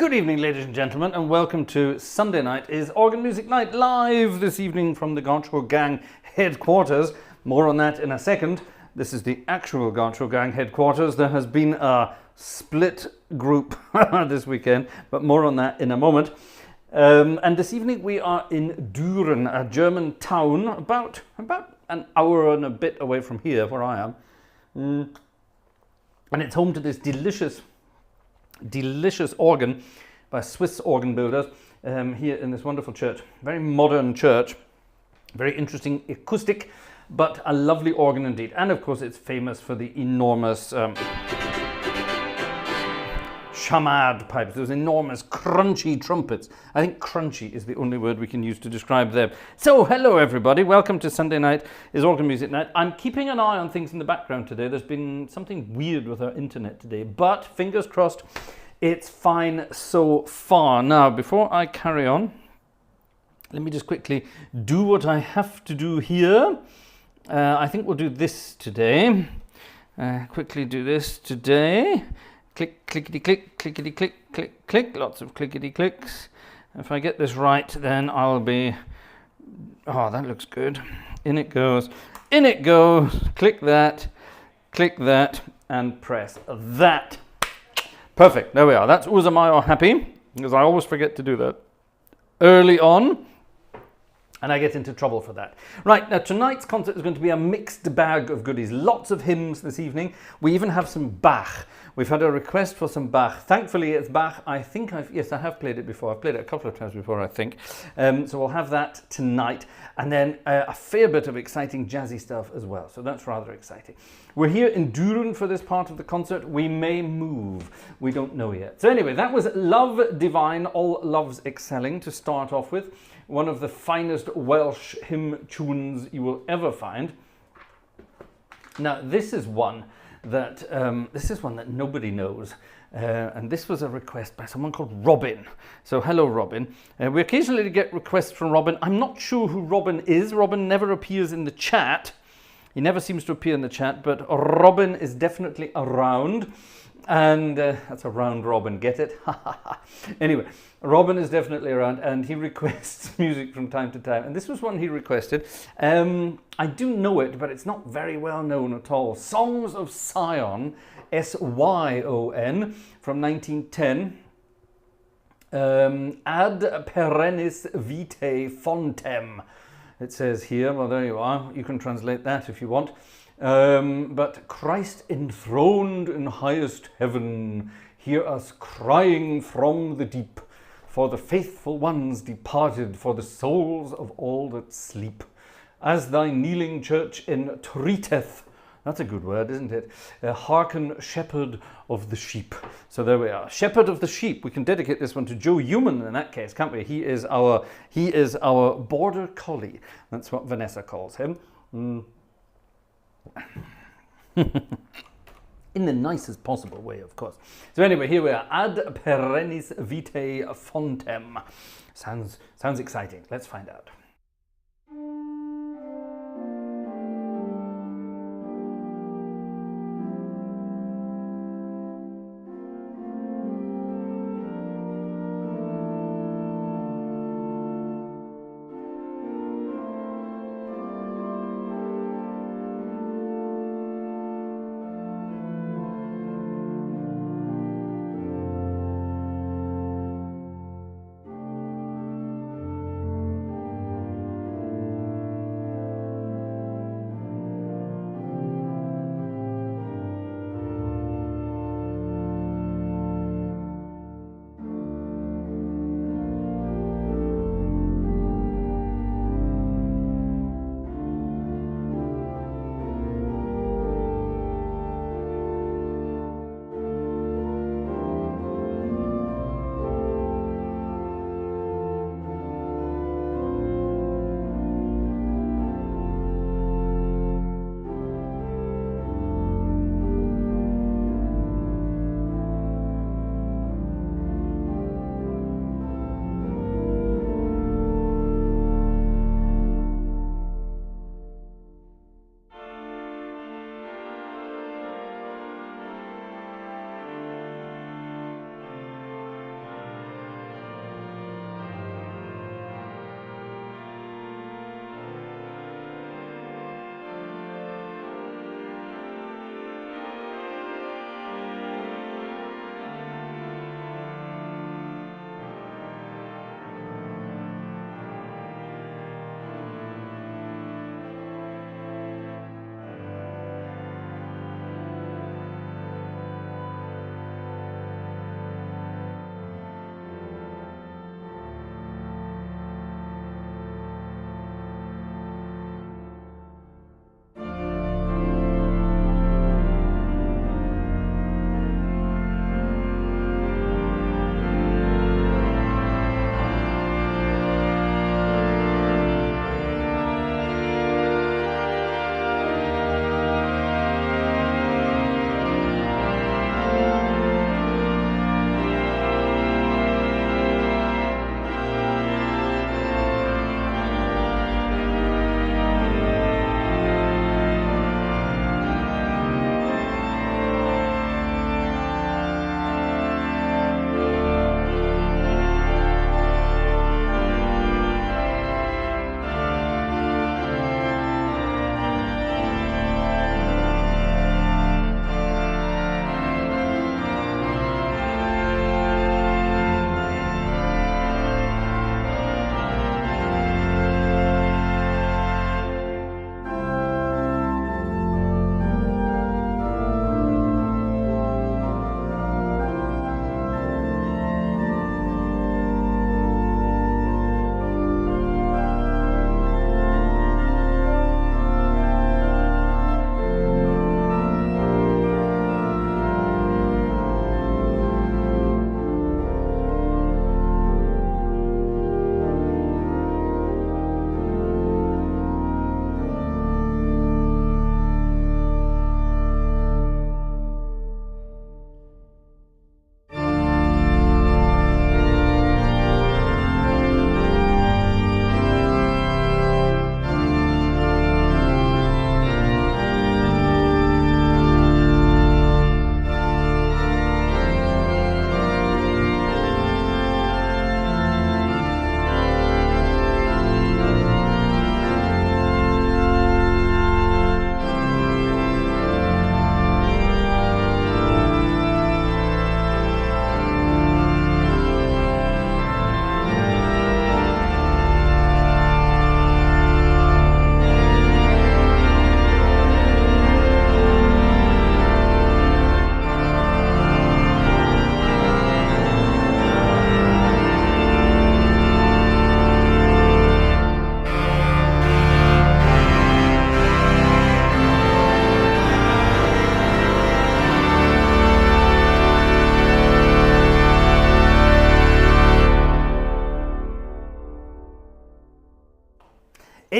Good evening, ladies and gentlemen, and welcome to Sunday Night is Organ Music Night, live this evening from the Gartshore Gang headquarters. More on that in a second. This is the actual Gartshore Gang headquarters. There has been a split group this weekend, but more on that in a moment. And this evening we are in Düren, a German town, about an hour and a bit away from here, where I am. And it's home to this delicious organ by Swiss organ builders here in this wonderful church. Very modern church, very interesting acoustic, but a lovely organ indeed. And of course it's famous for the enormous chamade pipes, those enormous crunchy trumpets. I think crunchy is the only word we can use to describe them. So hello everybody, welcome to Sunday Night is Organ Music Night. I'm keeping an eye on things in the background today. There's been something weird with our internet today, but fingers crossed it's fine so far. Now before I carry on, let me just quickly do what I have to do here. I think we'll do this today. Quickly do this today. Click, clickety click, clickety click, click, click. Lots of clickety clicks. If I get this right, then I'll be... Oh, that looks good. In it goes. In it goes. Click that, and press that. Perfect. There we are. That's Uzamayo happy, because I always forget to do that early on, and I get into trouble for that. Right, now tonight's concert is going to be a mixed bag of goodies. Lots of hymns this evening. We even have some Bach. We've had a request for some Bach. Thankfully it's Bach. I think I have played it before. I've played it a couple of times before, I think. So we'll have that tonight. And then a fair bit of exciting jazzy stuff as well. So that's rather exciting. We're here in Düren for this part of the concert. We may move. We don't know yet. So anyway, that was Love Divine, All Loves Excelling to start off with. One of the finest Welsh hymn tunes you will ever find. Now this is one that nobody knows, and this was a request by someone called Robin. So hello Robin. We occasionally get requests from Robin. I'm not sure who Robin is. Robin never appears in the chat. He never seems to appear in the chat, but Robin is definitely around. And that's a round robin, get it? Anyway, Robin is definitely around, and he requests music from time to time, and this was one he requested. I do know it, but it's not very well known at all. Songs of Sion, S-Y-O-N, from 1910. Ad perennis vitae fontem, it says here. Well, there you are. You can translate that if you want. But Christ enthroned in highest heaven, hear us crying from the deep, for the faithful ones departed, for the souls of all that sleep. As thy kneeling church entreateth, that's a good word, isn't it? Hearken, shepherd of the sheep. So there we are, shepherd of the sheep. We can dedicate this one to Joe Human in that case, can't we? He is our border collie. That's what Vanessa calls him. In the nicest possible way, of course. So anyway, here we are. Ad perennis vitae fontem. Sounds exciting. Let's find out.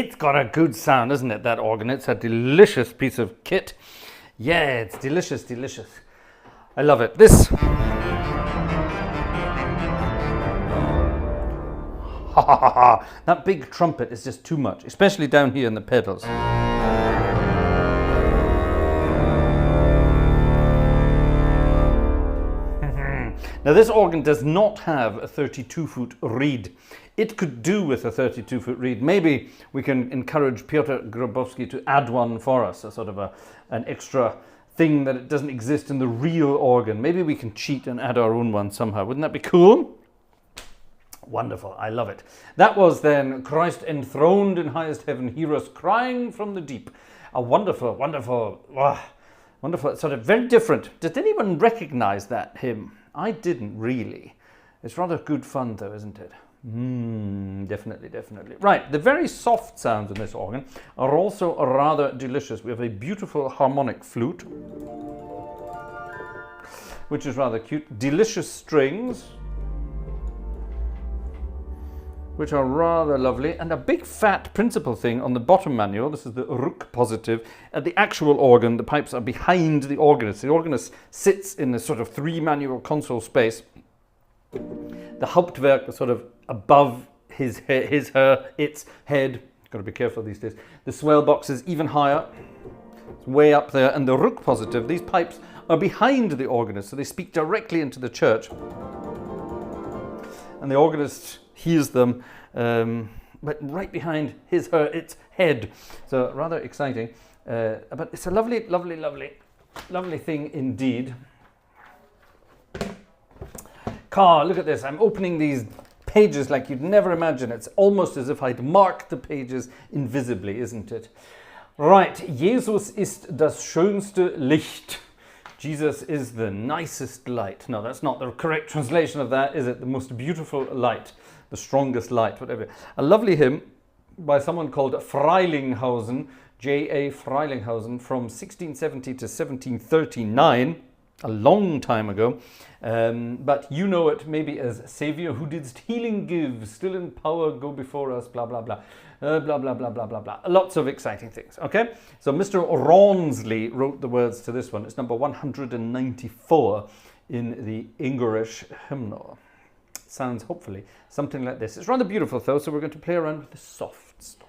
It's got a good sound, isn't it, that organ? It's a delicious piece of kit. Yeah, it's delicious, delicious. I love it. This... that big trumpet is just too much, especially down here in the pedals. Now this organ does not have a 32-foot reed. It could do with a 32-foot reed. Maybe we can encourage Piotr Grabowski to add one for us, a sort of an extra thing that it doesn't exist in the real organ. Maybe we can cheat and add our own one somehow. Wouldn't that be cool? Wonderful, I love it. That was then Christ enthroned in highest heaven, hear us crying from the deep. A wonderful, wonderful, wonderful, sort of very different. Did anyone recognize that hymn? I didn't really. It's rather good fun though, isn't it? Definitely, definitely. Right, the very soft sounds in this organ are also rather delicious. We have a beautiful harmonic flute, which is rather cute. Delicious strings, which are rather lovely, and a big fat principal thing on the bottom manual. This is the Rook positive. At the actual organ, the pipes are behind the organist. The organist sits in this sort of 3 manual console space. The Hauptwerk is sort of above his, her, its head. Got to be careful these days. The swell box is even higher. It's way up there. And the Rook positive, these pipes are behind the organist, so they speak directly into the church. And the organist hears them, but right behind his, her, its head. So rather exciting. But it's a lovely, lovely, lovely, lovely thing indeed. Car, look at this. I'm opening these pages like you'd never imagine. It's almost as if I'd marked the pages invisibly, isn't it? Right. Jesus ist das schönste Licht. Jesus is the nicest light. No, that's not the correct translation of that, is it? The most beautiful light, the strongest light, whatever. A lovely hymn by someone called Freilinghausen, J.A. Freilinghausen, from 1670 to 1739, a long time ago. But you know it maybe as Saviour who didst healing give, still in power go before us, blah, blah, blah. Blah, blah, blah, blah, blah, blah. Lots of exciting things, okay? So Mr. Rawnsley wrote the words to this one. It's number 194 in the English hymnal. Sounds, hopefully, something like this. It's rather beautiful, though, so we're going to play around with the soft stops.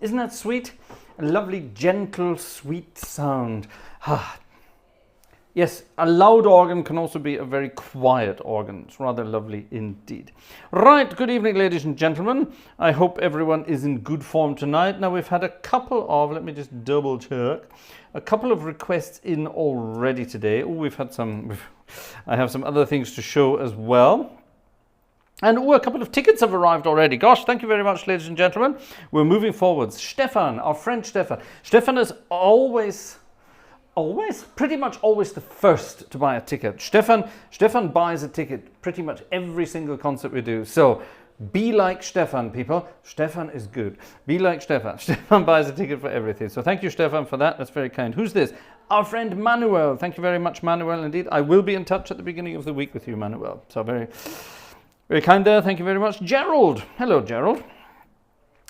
Isn't that sweet? A lovely, gentle, sweet sound. Yes, a loud organ can also be a very quiet organ. It's rather lovely indeed. Right, good evening, ladies and gentlemen. I hope everyone is in good form tonight. Now, we've had a couple of, let me just double check, a couple of requests in already today. Oh, we've had some, I have some other things to show as well. And a couple of tickets have arrived already. Gosh, thank you very much, ladies and gentlemen. We're moving forwards. Stefan, our friend Stefan. Stefan is pretty much always the first to buy a ticket. Stefan buys a ticket pretty much every single concert we do. So be like Stefan, people. Stefan is good. Be like Stefan. Stefan buys a ticket for everything. So thank you, Stefan, for that. That's very kind. Who's this? Our friend Manuel. Thank you very much, Manuel, indeed. I will be in touch at the beginning of the week with you, Manuel. So very, very kind there. Thank you very much. Gerald. Hello, Gerald.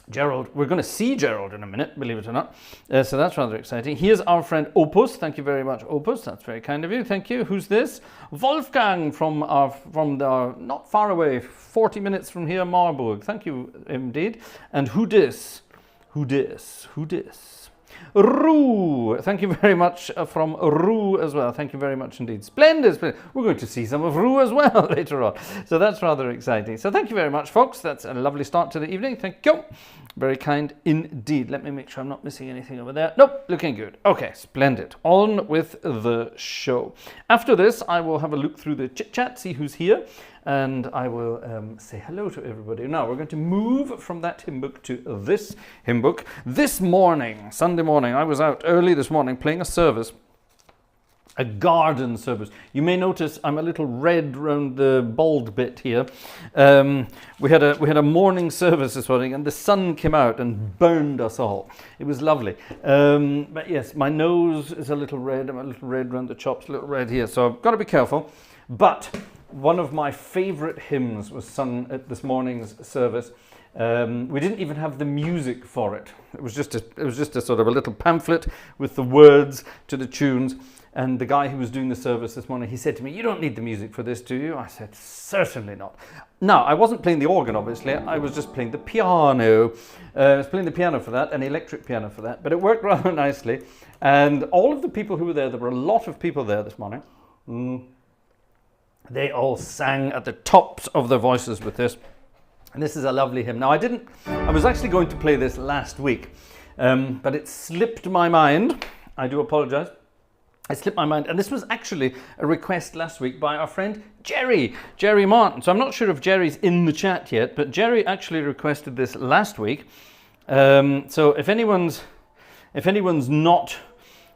Gerald, we're going to see Gerald in a minute, believe it or not. So that's rather exciting. Here's our friend Opus. Thank you very much, Opus. That's very kind of you. Thank you. Who's this? Wolfgang from the not far away, 40 minutes from here, Marburg. Thank you indeed. And who dis? Roo, thank you very much from Roo as well. Thank you very much indeed. Splendid. We're going to see some of Roo as well later on. So that's rather exciting. So thank you very much, folks. That's a lovely start to the evening. Thank you. Very kind indeed. Let me make sure I'm not missing anything over there. Nope, looking good. Okay, splendid. On with the show. After this, I will have a look through the chit-chat, see who's here, and I will say hello to everybody. Now, we're going to move from that hymn book to this hymn book. This morning, Sunday morning, I was out early this morning playing a service, a garden service. You may notice I'm a little red around the bald bit here. We had a morning service this morning, and the sun came out and burned us all. It was lovely. But yes, my nose is a little red. I'm a little red around the chops, a little red here. So I've got to be careful. But one of my favorite hymns was sung at this morning's service. We didn't even have the music for it. It was just a sort of a little pamphlet with the words to the tunes. And the guy who was doing the service this morning, he said to me, "You don't need the music for this, do you?" I said, "Certainly not." Now, I wasn't playing the organ, obviously. I was just playing the piano. I was playing the piano for that, an electric piano for that. But it worked rather nicely. And all of the people who were there were a lot of people there this morning. They all sang at the tops of their voices with this. And this is a lovely hymn. Now, I was actually going to play this last week, but it slipped my mind. I do apologize. It slipped my mind. And this was actually a request last week by our friend Jerry Martin. So I'm not sure if Jerry's in the chat yet, but Jerry actually requested this last week. So if anyone's not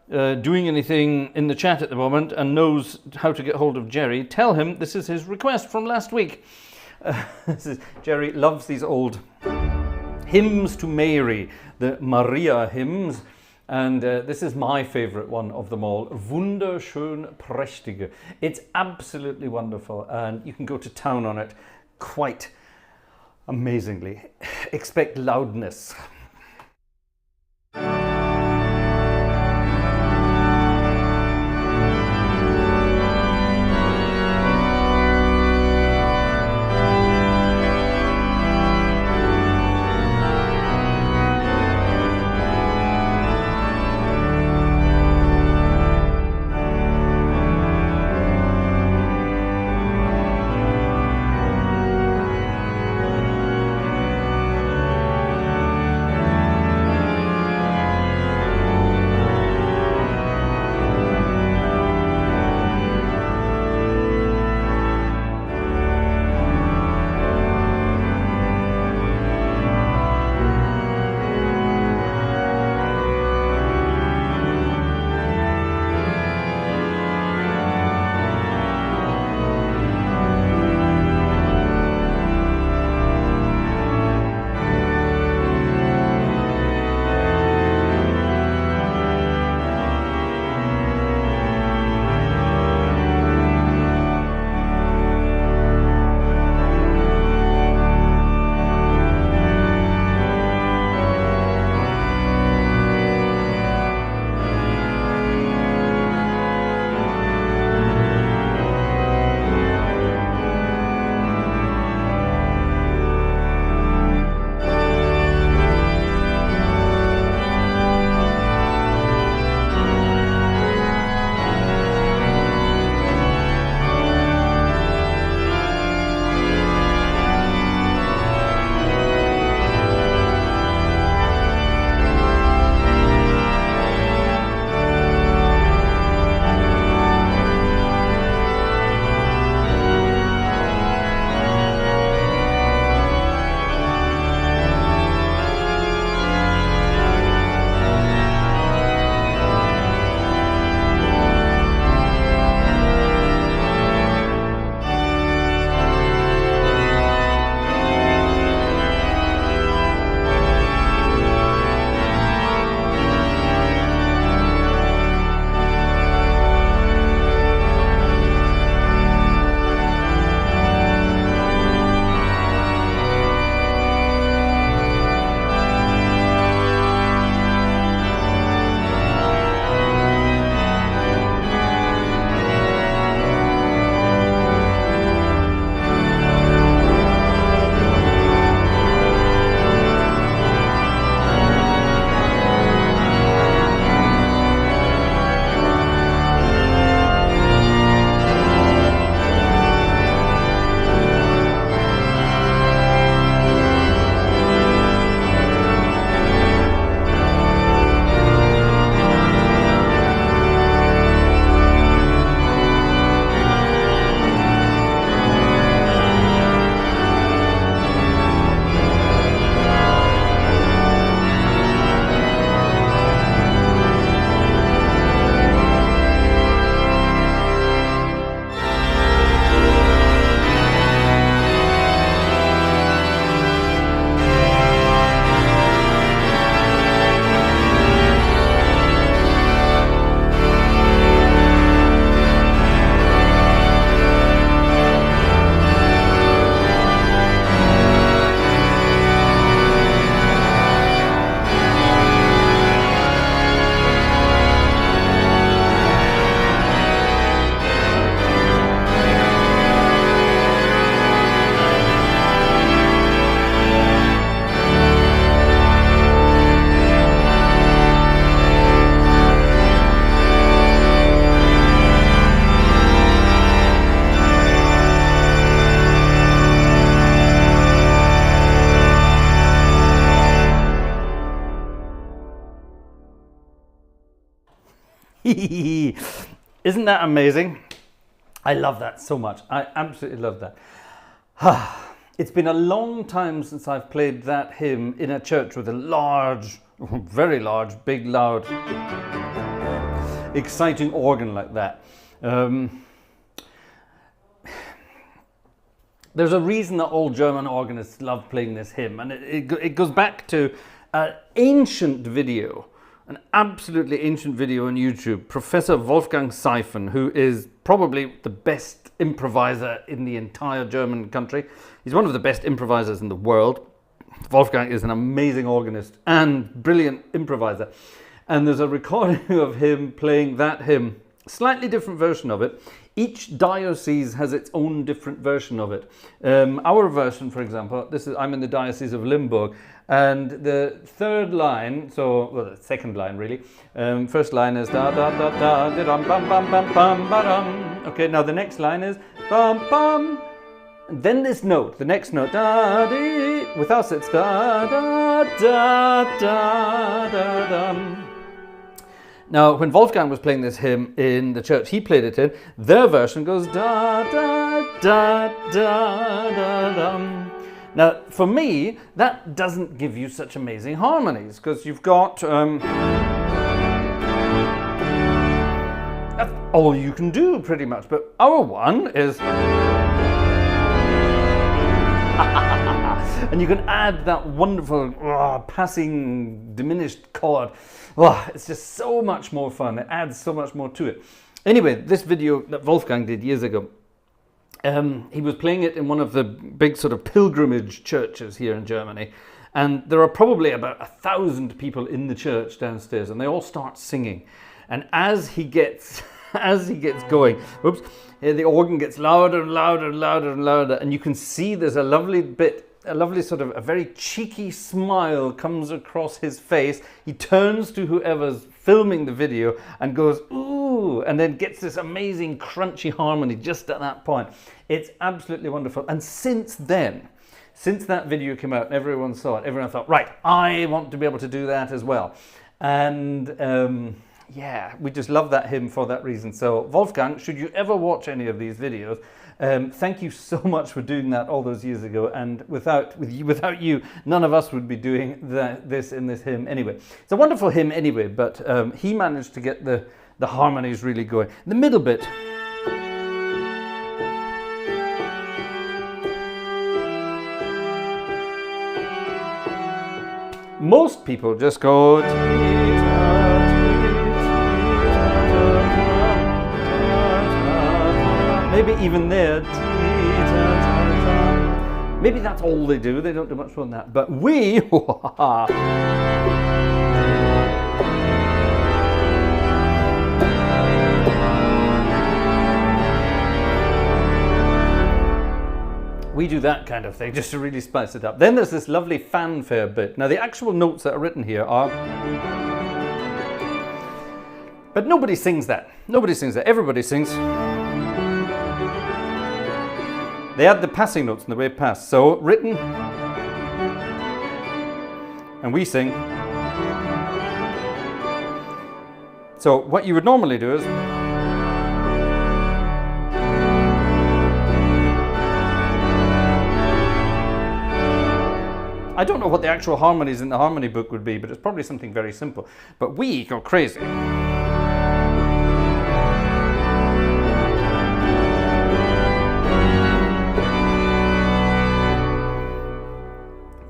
doing anything in the chat at the moment and knows how to get hold of Jerry, tell him this is his request from last week. Jerry loves these old hymns to Mary, the Maria hymns, and this is my favorite one of them all, Wunderschön Prächtige. It's absolutely wonderful, and you can go to town on it quite amazingly. Expect loudness. Isn't that amazing? I love that so much. I absolutely love that. It's been a long time since I've played that hymn in a church with a large, very large, big, loud, exciting organ like that. There's a reason that all German organists love playing this hymn, and it goes back to an ancient video, an absolutely ancient video on YouTube. Professor Wolfgang Seifen, who is probably the best improviser in the entire German country. He's one of the best improvisers in the world. Wolfgang is an amazing organist and brilliant improviser. And there's a recording of him playing that hymn, slightly different version of it. Each diocese has its own different version of it. Our version, for example, I'm in the Diocese of Limburg, and the third line, the second line really, first line is da da da da da dum bum bum bum bum ba dum. Okay, now the next line is bum bum. And then this note, the next note, da dee. With us it's da da da da da dum. Now, when Wolfgang was playing this hymn in the church he played it in, their version goes da da da da da dum. Now, for me, that doesn't give you such amazing harmonies, because you've got that's all you can do pretty much. But our one is and you can add that wonderful passing diminished chord. It's just so much more fun. It adds so much more to it. Anyway, this video that Wolfgang did years ago, he was playing it in one of the big sort of pilgrimage churches here in Germany. And there are probably about 1,000 people in the church downstairs, and they all start singing. And as he gets going, the organ gets louder and louder and louder and louder, and you can see there's a lovely sort of a very cheeky smile comes across his face. He turns to whoever's filming the video and goes, ooh, and then gets this amazing crunchy harmony just at that point. It's absolutely wonderful. And since then, since that video came out and everyone saw it, everyone thought, right, I want to be able to do that as well. And yeah, we just love that hymn for that reason. So Wolfgang, should you ever watch any of these videos, thank you so much for doing that all those years ago. And without you, none of us would be doing this in this hymn anyway. It's a wonderful hymn anyway, but he managed to get the harmonies really going. The middle bit, most people just go maybe even there, maybe that's all they do. They don't do much more than that. But we we do that kind of thing just to really spice it up. Then there's this lovely fanfare bit. Now the actual notes that are written here are, but nobody sings that. Nobody sings that. Everybody sings. They add the passing notes in the way it passed. So written, and we sing. So what you would normally do is, I don't know what the actual harmonies in the harmony book would be, but it's probably something very simple. But we go crazy.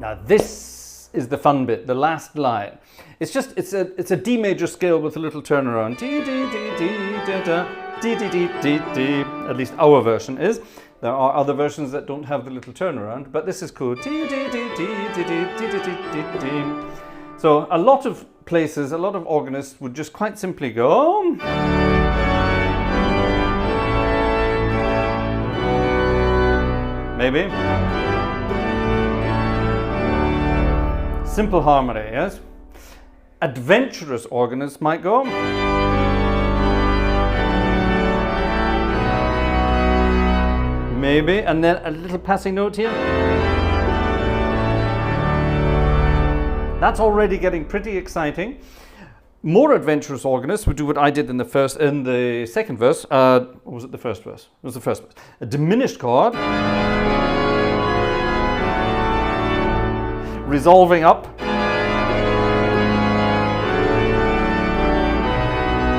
Now this is the fun bit, the last line. It's a D major scale with a little turnaround. D, D, D, D, da, da, D, D, D, D, D. At least our version is. There are other versions that don't have the little turnaround, but this is cool. D, D, D, D, D, D, D, D, D, D, D. So a lot of places, a lot of organists would just quite simply go. Maybe. Simple harmony, yes? Adventurous organists might go. Maybe, and then a little passing note here. That's already getting pretty exciting. More adventurous organists would do what I did in the second verse. Or was it the first verse? It was the first verse. A diminished chord, resolving up,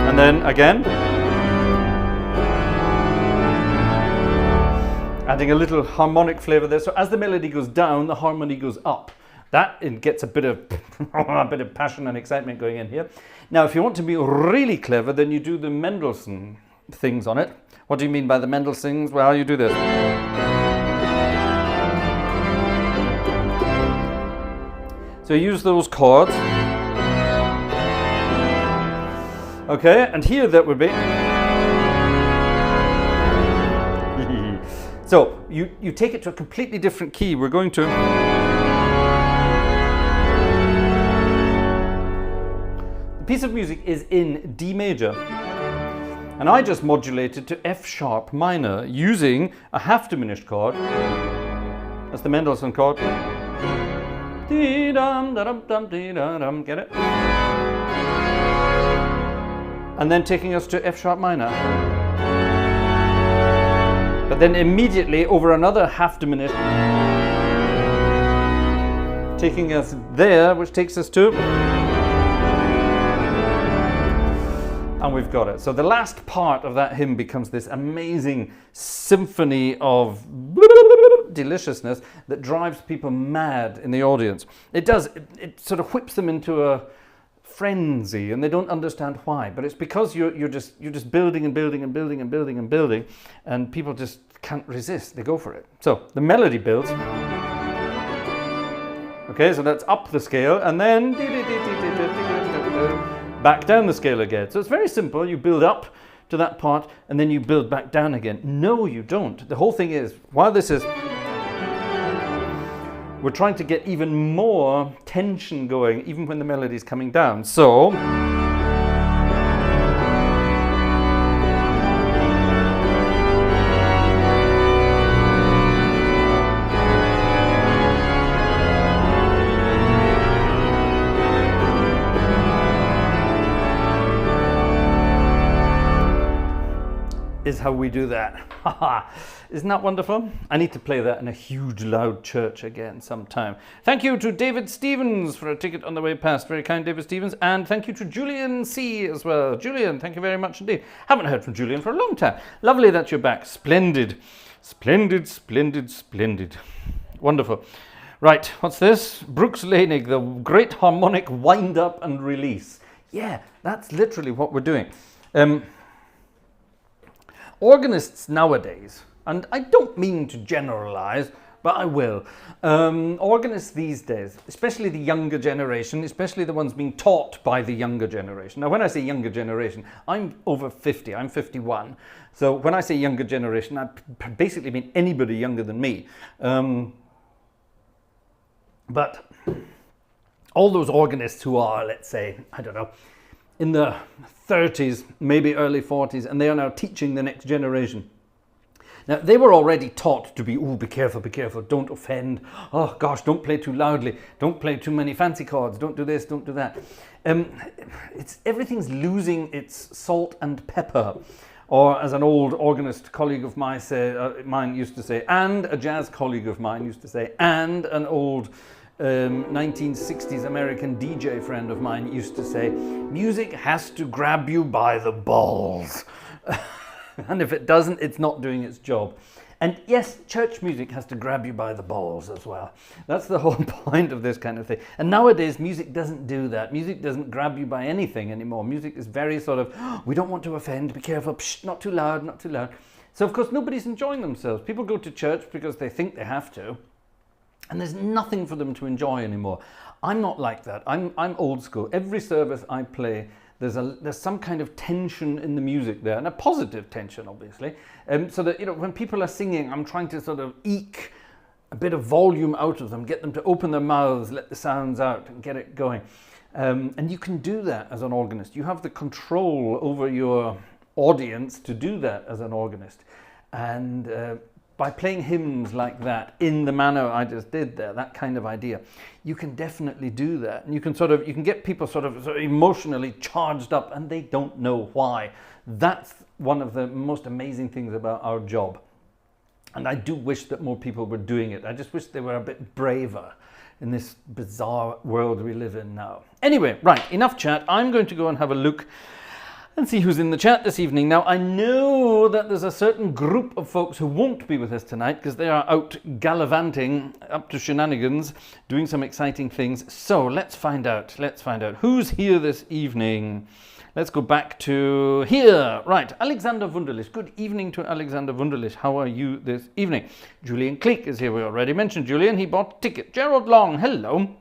and then again, adding a little harmonic flavor there. So as the melody goes down, the harmony goes up. That it gets a bit of passion and excitement going in here. Now, if you want to be really clever, then you do the Mendelssohn things on it. What do you mean by the Mendelssohns? Well, you do this. So you use those chords. Okay, and here that would be. So you take it to a completely different key. We're going to. The piece of music is in D major, and I just modulated to F sharp minor using a half diminished chord. That's the Mendelssohn chord. Dee-dum, da-dum, dum, dee-da-dum. Get it? And then taking us to F sharp minor. But then immediately over another half diminished, taking us there, which takes us to. And we've got it. So the last part of that hymn becomes this amazing symphony of deliciousness that drives people mad in the audience. It does. It sort of whips them into a frenzy, and they don't understand why. But it's because you're just building and building and building and building and building, and people just can't resist. They go for it. So the melody builds. Okay, so that's up the scale, and then back down the scale again. So it's very simple. You build up to that part and then you build back down again. No, you don't. The whole thing is, while this is, we're trying to get even more tension going even when the melody is coming down. So is how we do that. Isn't that wonderful? I need to play that in a huge loud church again sometime. Thank you to David Stevens for a ticket on the way past. Very kind, David Stevens. And thank you to Julian C as well. Julian, thank you very much indeed. Haven't heard from Julian for a long time. Lovely that you're back. Splendid. Splendid, splendid, splendid. Wonderful. Right, what's this? Brooks Lanig, the great harmonic wind up and release. Yeah, that's literally what we're doing. Organists nowadays, and I don't mean to generalize, but I will. Organists these days, especially the younger generation, especially the ones being taught by the younger generation. Now, when I say younger generation, I'm over 50, I'm 51. So when I say younger generation, I basically mean anybody younger than me. But all those organists who are, let's say, I don't know, in the 30s, maybe early 40s, and they are now teaching the next generation. Now, they were already taught to be, oh, be careful, don't offend. Oh, gosh, don't play too loudly. Don't play too many fancy chords. Don't do this, don't do that. Everything's losing its salt and pepper. Or as an old organist colleague of mine used to say, and a jazz colleague of mine used to say, and an old 1960s American DJ friend of mine used to say, music has to grab you by the balls. And if it doesn't, it's not doing its job. And yes, church music has to grab you by the balls as well. That's the whole point of this kind of thing. And nowadays, music doesn't do that. Music doesn't grab you by anything anymore. Music is very sort of, oh, we don't want to offend, be careful, psh, not too loud, not too loud. So of course, nobody's enjoying themselves. People go to church because they think they have to. And there's nothing for them to enjoy anymore. I'm not like that. I'm old school. Every service I play, there's some kind of tension in the music there, and a positive tension, obviously. So that, you know, when people are singing, I'm trying to sort of eke a bit of volume out of them, get them to open their mouths, let the sounds out, and get it going. And you can do that as an organist. You have the control over your audience to do that as an organist. And by playing hymns like that in the manner I just did there, that kind of idea, you can definitely do that. And you can get people sort of emotionally charged up and they don't know why. That's one of the most amazing things about our job. And I do wish that more people were doing it. I just wish they were a bit braver in this bizarre world we live in now. Anyway, right, enough chat. I'm going to go and have a look and see who's in the chat this evening. Now, I know that there's a certain group of folks who won't be with us tonight because they are out gallivanting up to shenanigans, doing some exciting things. So let's find out. Let's find out who's here this evening. Let's go back to here. Right, Alexander Wunderlich. Good evening to Alexander Wunderlich. How are you this evening? Julian Cleek is here. We already mentioned Julian. He bought a ticket. Gerald Long, hello.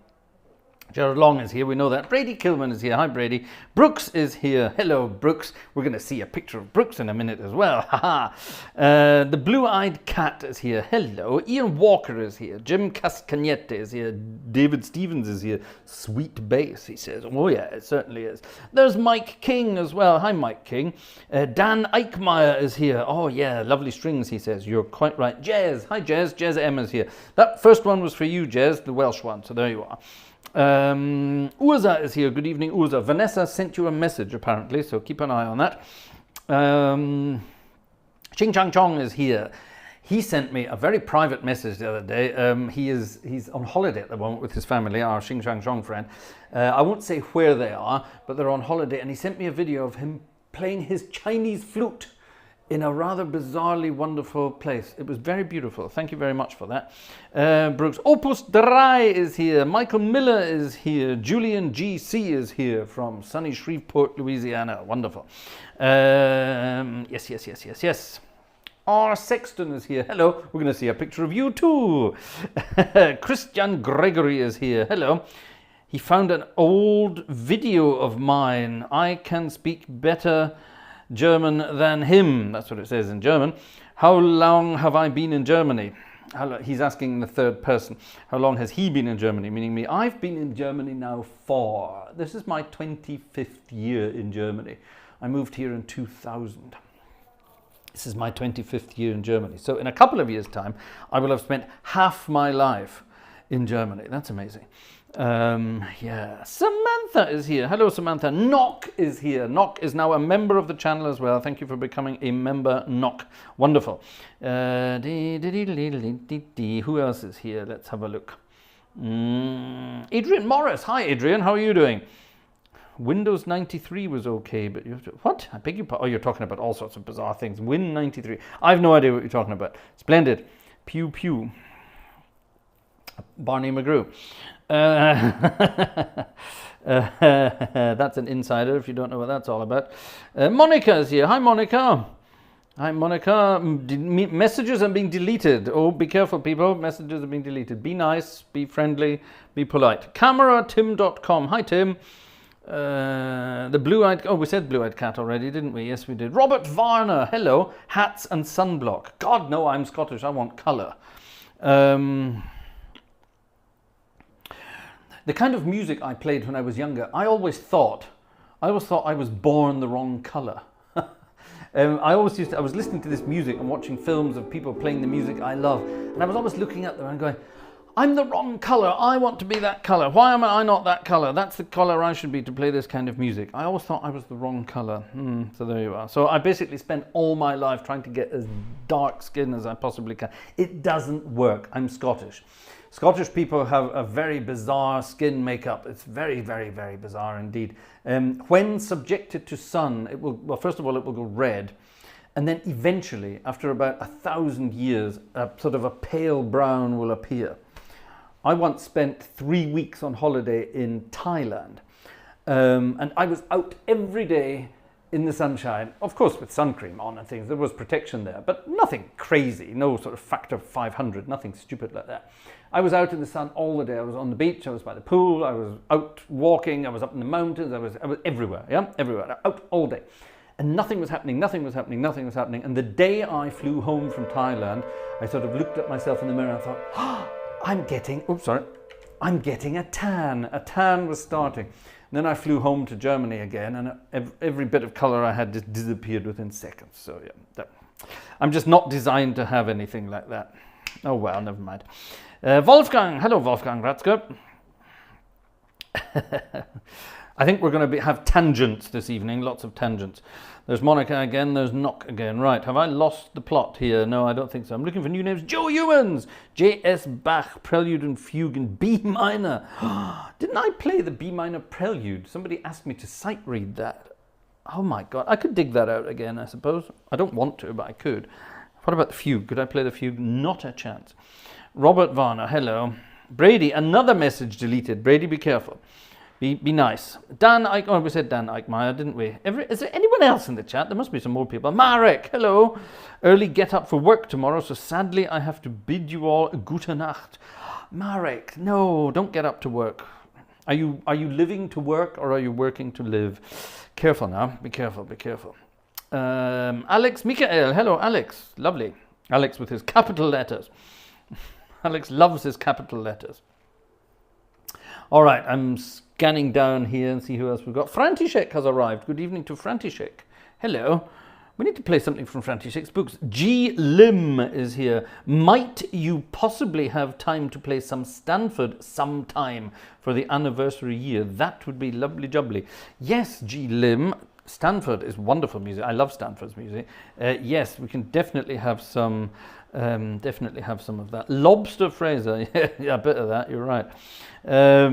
Gerald Long is here, we know that. Brady Kilman is here. Hi, Brady. Brooks is here. Hello, Brooks. We're going to see a picture of Brooks in a minute as well. Haha. The Blue-Eyed Cat is here. Hello. Ian Walker is here. Jim Cascagnette is here. David Stevens is here. Sweet bass, he says. Oh, yeah, it certainly is. There's Mike King as well. Hi, Mike King. Dan Eichmeyer is here. Oh, yeah, lovely strings, he says. You're quite right. Jez. Hi, Jez. Jez M is here. That first one was for you, Jez, the Welsh one. So there you are. Urza is here. Good evening, Urza. Vanessa sent you a message apparently, so keep an eye on that. Ching Chang Chong is here. He sent me a very private message the other day. He's on holiday at the moment with his family, our Xing Chang Chong friend. I won't say where they are, but they're on holiday, and he sent me a video of him playing his Chinese flute in a rather bizarrely wonderful place. It was very beautiful. Thank you very much for that. Brooks. Opus Dry is here. Michael Miller is here. Julian GC is here from sunny Shreveport, Louisiana. Wonderful. Yes. R. Sexton is here. Hello. We're going to see a picture of you too. Christian Gregory is here. Hello. He found an old video of mine. I can speak better German than him. That's what it says in German. How long have I been in Germany? He's asking in the third person. How long has he been in Germany? Meaning me. I've been in Germany now this is my 25th year in Germany. I moved here in 2000. This is my 25th year in Germany. So in a couple of years' time, I will have spent half my life in Germany. That's amazing. Yeah, Samantha is here. Hello, Samantha. Knock is here. Knock is now a member of the channel as well. Thank you for becoming a member, Knock. Wonderful. Who else is here? Let's have a look. Adrian Morris. Hi, Adrian. How are you doing? Windows 93 was okay, but you have to, what? I beg your pardon. Oh, you're talking about all sorts of bizarre things. Win 93. I have no idea what you're talking about. Splendid. Pew pew. Barney McGrew. That's an insider if you don't know what that's all about. Monica is here. Hi, Monica. Hi, Monica. Messages are being deleted. Oh, be careful, people. Messages are being deleted. Be nice, be friendly, be polite. CameraTim.com. Hi, Tim. The blue-eyed... Oh, we said blue-eyed cat already, didn't we? Yes, we did. Robert Varner. Hello. Hats and sunblock. God, no, I'm Scottish. I want colour. The kind of music I played when I was younger, I always thought I was born the wrong colour. I was listening to this music and watching films of people playing the music I love, and I was always looking at them and going, I'm the wrong colour, I want to be that colour, why am I not that colour? That's the colour I should be to play this kind of music. I always thought I was the wrong colour. So there you are. So I basically spent all my life trying to get as dark skin as I possibly can. It doesn't work. I'm Scottish. Scottish people have a very bizarre skin makeup. It's very, very, very bizarre indeed. When subjected to sun, it will, well, first of all, it will go red. And then eventually, after about 1,000 years, sort of a pale brown will appear. I once spent 3 weeks on holiday in Thailand. And I was out every day in the sunshine, of course with sun cream on and things. There was protection there, but nothing crazy, no sort of factor 500, nothing stupid like that. I was out in the sun all the day. I was on the beach, I was by the pool, I was out walking, I was up in the mountains, I was everywhere, everywhere, out all day. And nothing was happening. And the day I flew home from Thailand, I sort of looked at myself in the mirror and thought, oh, I'm getting a tan. A tan was starting. And then I flew home to Germany again, and every bit of colour I had just disappeared within seconds. So yeah, I'm just not designed to have anything like that. Oh well, never mind. Wolfgang, hello Wolfgang Ratzke. I think we're going to have tangents this evening, lots of tangents. There's Monica again, there's Knock again. Right, have I lost the plot here? No, I don't think so. I'm looking for new names. Joe Ewans, J.S. Bach, Prelude and Fugue in B minor. Didn't I play the B minor Prelude? Somebody asked me to sight read that. Oh my God, I could dig that out again, I suppose. I don't want to, but I could. What about the fugue? Could I play the fugue? Not a chance. Robert Varner, hello. Brady, another message deleted. Brady, be careful. Be nice. Dan Eichmeyer, oh, we said Dan Eichmeyer, didn't we? Is there anyone else in the chat? There must be some more people. Marek, hello. Early get up for work tomorrow, so sadly I have to bid you all gute Nacht. Marek, no, don't get up to work. Are you living to work or are you working to live? Careful now. Be careful, be careful. Alex Michael, hello Alex. Lovely. Alex with his capital letters. Alex loves his capital letters. All right, I'm scanning down here and see who else we've got. František has arrived. Good evening to František. Hello. We need to play something from František's books. G. Lim is here. Might you possibly have time to play some Stanford sometime for the anniversary year? That would be lovely jubbly. Yes, G. Lim. Stanford is wonderful music. I love Stanford's music. Yes, we can definitely have some. Definitely have some of that. Lobster Fraser. Yeah, a bit of that. You're right.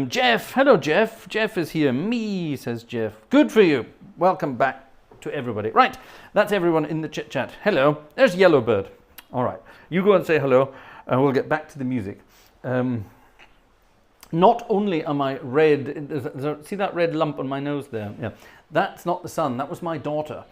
Jeff. Hello, Jeff. Jeff is here. Me, says Jeff. Good for you. Welcome back to everybody. Right, that's everyone in the chit chat. Hello, there's Yellowbird. All right, you go and say hello and we'll get back to the music. Not only am I red, see that red lump on my nose there? Yeah, that's not the sun, that was my daughter.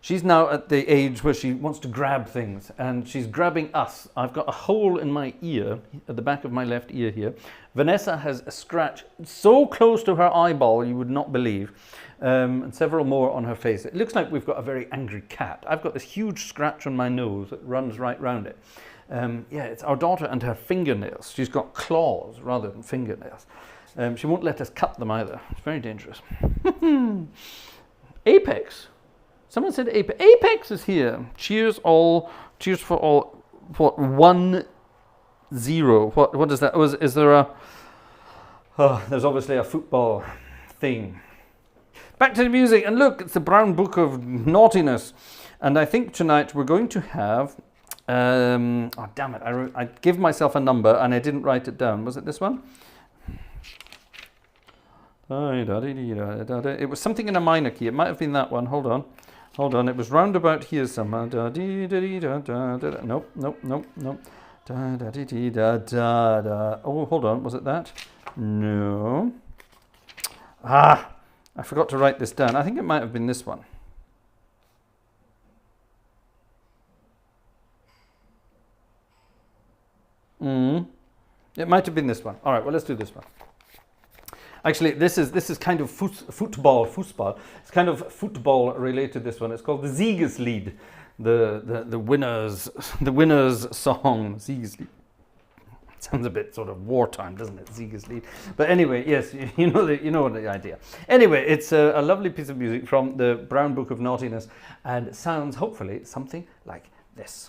She's now at the age where she wants to grab things and she's grabbing us. I've got a hole in my ear, at the back of my left ear here. Vanessa has a scratch so close to her eyeball you would not believe. And several more on her face. It looks like we've got a very angry cat. I've got this huge scratch on my nose that runs right round it. Yeah, it's our daughter and her fingernails. She's got claws rather than fingernails. She won't let us cut them either. It's very dangerous. Apex. Someone said Apex. Apex is here. Cheers all. Cheers for all. What? 1-0. What is that? Is there a... Oh, there's obviously a football thing. Back to the music, and look, it's the Brown Book of Naughtiness. And I think tonight we're going to have, oh damn it, I give myself a number and I didn't write it down. Was it this one? It was something in a minor key. It might have been that one. Hold on. Hold on. It was round about here somewhere. Nope. Oh, hold on. Was it that? No. Ah. I forgot to write this down. I think it might have been this one. It might have been this one. All right, well, let's do this one. Actually, this is kind of football. It's kind of football related, this one. It's called the Siegeslied, the winners song, Siegeslied. Sounds a bit sort of wartime, doesn't it? Siegeslied. But anyway, yes, you know the idea. Anyway, it's a lovely piece of music from the Brown Book of Naughtiness, and it sounds hopefully something like this.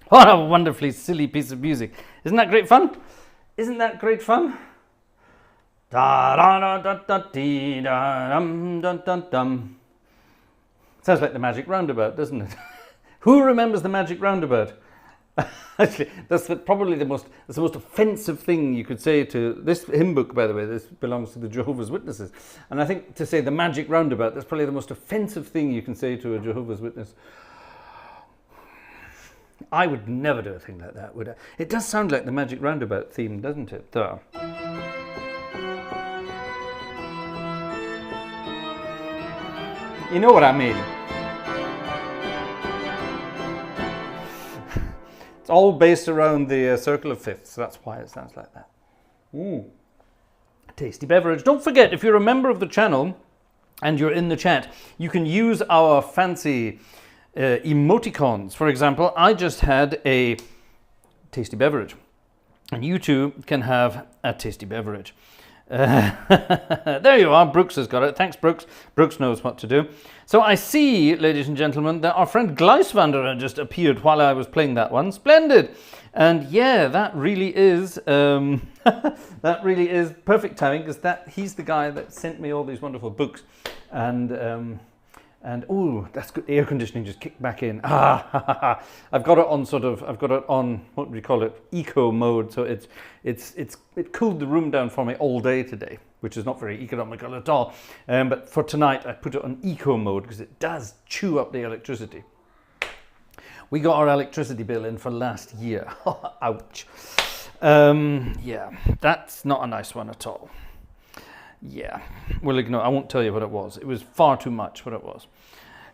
What a wonderfully silly piece of music. Isn't that great fun? Isn't that great fun? Da da da da da dee da dum dum dum dum. Sounds like the Magic Roundabout, doesn't it? Who remembers the Magic Roundabout? Actually, that's probably the most offensive thing you could say to this hymn book, by the way. This belongs to the Jehovah's Witnesses. And I think to say the Magic Roundabout, that's probably the most offensive thing you can say to a Jehovah's Witness. I would never do a thing like that, would I? It does sound like the Magic Roundabout theme, doesn't it? Duh. You know what I mean. It's all based around the circle of fifths. That's why it sounds like that. Ooh. Tasty beverage. Don't forget, if you're a member of the channel and you're in the chat, you can use our fancy emoticons. For example, I just had a tasty beverage, and you too can have a tasty beverage. There you are. Brooks has got it. Thanks, Brooks. Brooks knows what to do. So I see, ladies and gentlemen, that our friend Gleiswanderer just appeared while I was playing that one. Splendid. And yeah, that really is that really is perfect timing, because he's the guy that sent me all these wonderful books. And oh, that's good. Air conditioning just kicked back in. I've got it on what do we call it? Eco mode. So it cooled the room down for me all day today, which is not very economical at all. But for tonight, I put it on eco mode because it does chew up the electricity. We got our electricity bill in for last year. Ouch. Yeah, that's not a nice one at all. Yeah, we'll ignore. I won't tell you what it was. It was far too much what it was.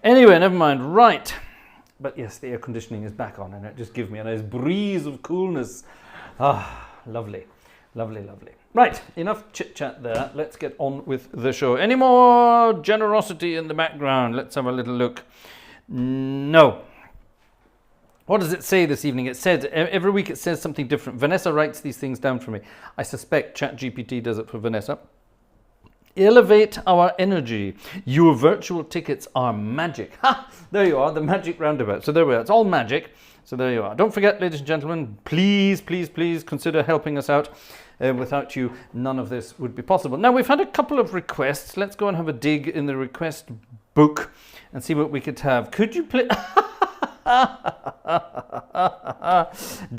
Anyway, never mind. Right. But yes, the air conditioning is back on, and it just gives me a nice breeze of coolness. Ah, lovely. Lovely, lovely. Right, enough chit-chat there. Let's get on with the show. Any more generosity in the background? Let's have a little look. No. What does it say this evening? It said, every week it says something different. Vanessa writes these things down for me. I suspect ChatGPT does it for Vanessa. Elevate our energy. Your virtual tickets are magic. Ha! There you are, the Magic Roundabout. So there we are. It's all magic. So there you are. Don't forget, ladies and gentlemen, please, please, please consider helping us out. Without you, none of this would be possible. Now, we've had a couple of requests. Let's go and have a dig in the request book and see what we could have. Could you play...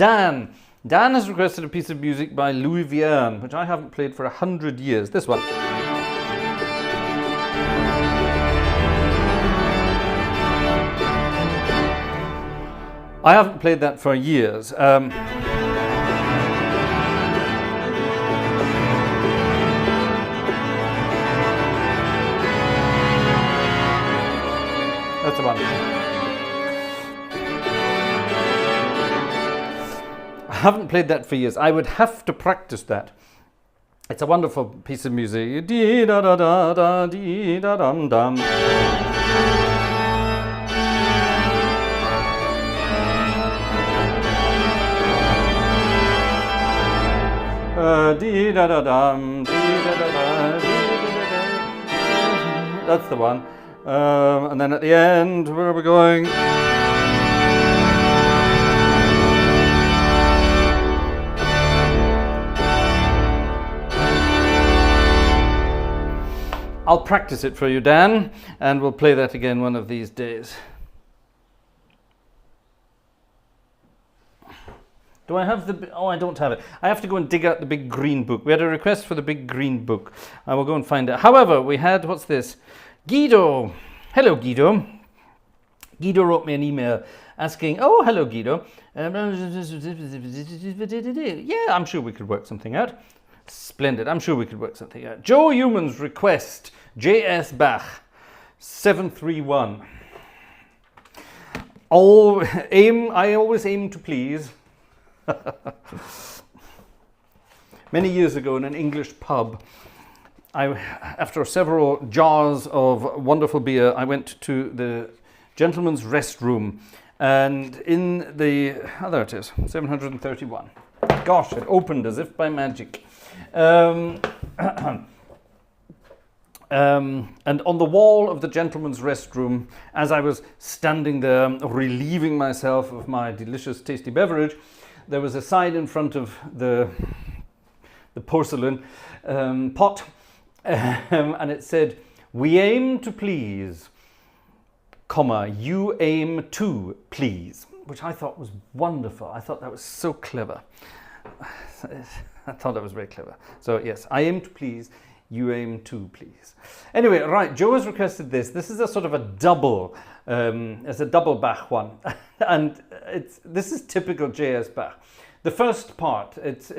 Dan has requested a piece of music by Ludwig-Erhard-Allee, which I haven't played for 100 years. This one. I haven't played that for years. That's the one. I haven't played that for years. I would have to practice that. It's a wonderful piece of music. Dee da da da da dee da dum dum. Dee da da dum, dee da da da, dee da da da. That's the one. And then at the end, where are we going? I'll practice it for you, Dan, and we'll play that again one of these days. Do I have the... Oh, I don't have it. I have to go and dig out the big green book. We had a request for the big green book. I will go and find it. However, we had... What's this? Guido. Hello, Guido. Guido wrote me an email asking... Oh, hello, Guido. Yeah, I'm sure we could work something out. Splendid. I'm sure we could work something out. Joe Human's request. J.S. Bach. 731. I always aim to please. Many years ago in an English pub, after several jars of wonderful beer, I went to the gentleman's restroom, and in the... Oh, there it is, 731. Gosh, it opened as if by magic. And on the wall of the gentleman's restroom, as I was standing there relieving myself of my delicious tasty beverage, there was a sign in front of the porcelain pot, and it said, "We aim to please, comma, you aim to please," which I thought was wonderful. I thought that was so clever. I thought that was very clever. So yes, I aim to please, you aim to please. Anyway, right, Joe has requested this. This is a sort of a double, it's a double Bach one, and this is typical J.S. Bach. The first part, it's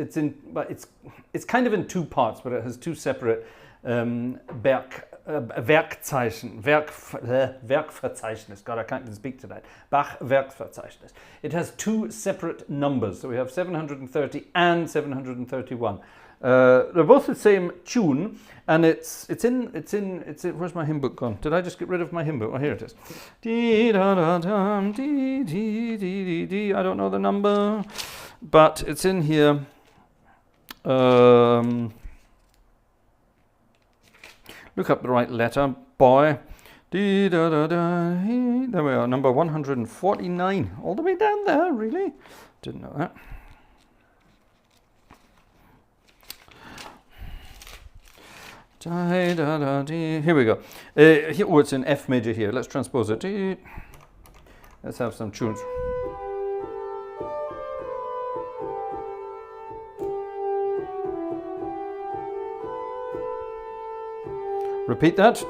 kind of in two parts, but it has two separate Werkverzeichnis. God, I can't even speak tonight. Bach Werkverzeichnis. It has two separate numbers, so we have 730 and 731. They're both the same tune, and it's in. Where's my hymn book gone? Did I just get rid of my hymn book? Oh, here it is. Dee da da dum, dee dee dee dee dee. I don't know the number, but it's in here. Look up the right letter, boy. Dee da da da. There we are, number 149. All the way down there, really? Didn't know that. Here we go. Oh, it's in F major here. Let's transpose it. Let's have some tunes. Repeat that.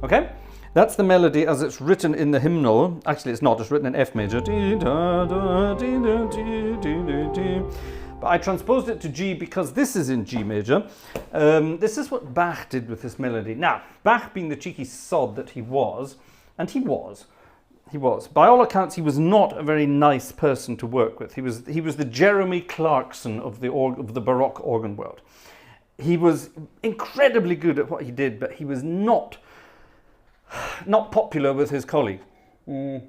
Okay, that's the melody as it's written in the hymnal. Actually, it's not, it's written in F major. But I transposed it to G because this is in G major. This is what Bach did with this melody. Now, Bach, being the cheeky sod that he was, and he was, by all accounts, he was not a very nice person to work with. He was the Jeremy Clarkson of the Baroque organ world. He was incredibly good at what he did, but he was not popular with his colleagues. He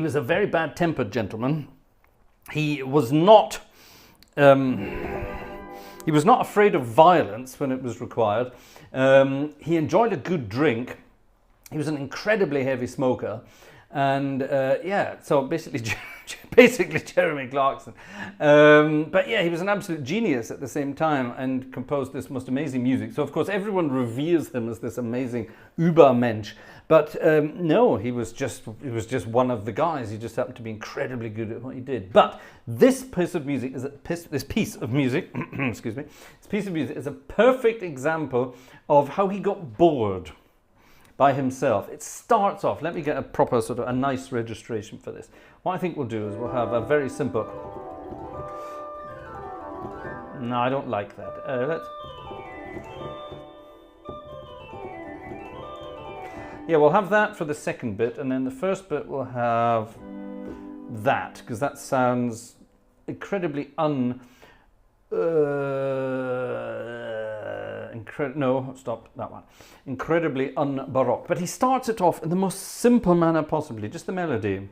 was a very bad-tempered gentleman. He was not afraid of violence when it was required. He enjoyed a good drink. He was an incredibly heavy smoker, and so basically Jeremy Clarkson. But yeah, he was an absolute genius at the same time and composed this most amazing music. So of course everyone reveres him as this amazing Übermensch. But no, he was just one of the guys. He just happened to be incredibly good at what he did. But this piece of music is excuse me, this piece of music is a perfect example of how he got bored by himself. It starts off, let me get a proper sort of a nice registration for this. What I think we'll do is we'll have a very simple, no, I don't like that. We'll have that for the second bit, and then the first bit we'll have that, because that sounds incredibly incredibly un-Baroque. But he starts it off in the most simple manner possibly, just the melody.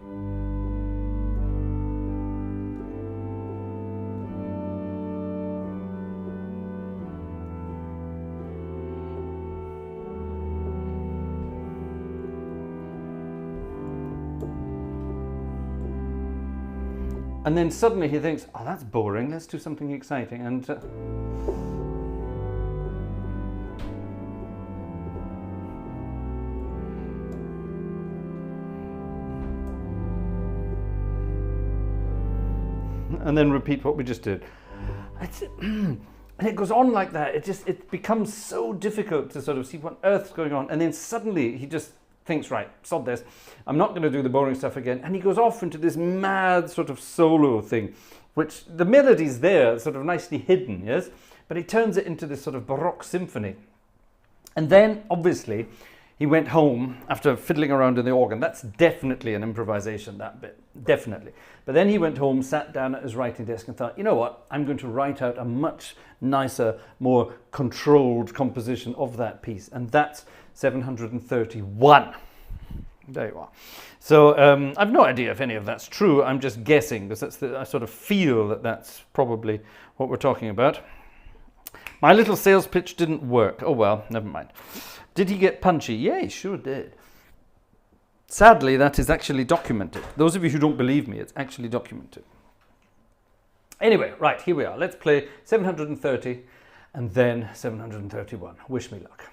And then suddenly he thinks, oh, that's boring, let's do something exciting. And then repeat what we just did. And it goes on like that. It becomes so difficult to sort of see what on earth's going on. And then suddenly he just thinks, right, sod this. I'm not going to do the boring stuff again. And he goes off into this mad sort of solo thing, which the melody's there, sort of nicely hidden, yes? But he turns it into this sort of Baroque symphony. And then, obviously, he went home after fiddling around in the organ. That's definitely an improvisation, that bit, definitely. But then he went home, sat down at his writing desk and thought, you know what, I'm going to write out a much nicer, more controlled composition of that piece. And that's 731. There you are. So I've no idea if any of that's true. I'm just guessing, because I sort of feel that that's probably what we're talking about. My little sales pitch didn't work. Oh well, never mind. Did he get punchy? Yeah, he sure did. Sadly, that is actually documented. Those of you who don't believe me, it's actually documented. Anyway, right, here we are. Let's play 730 and then 731. Wish me luck.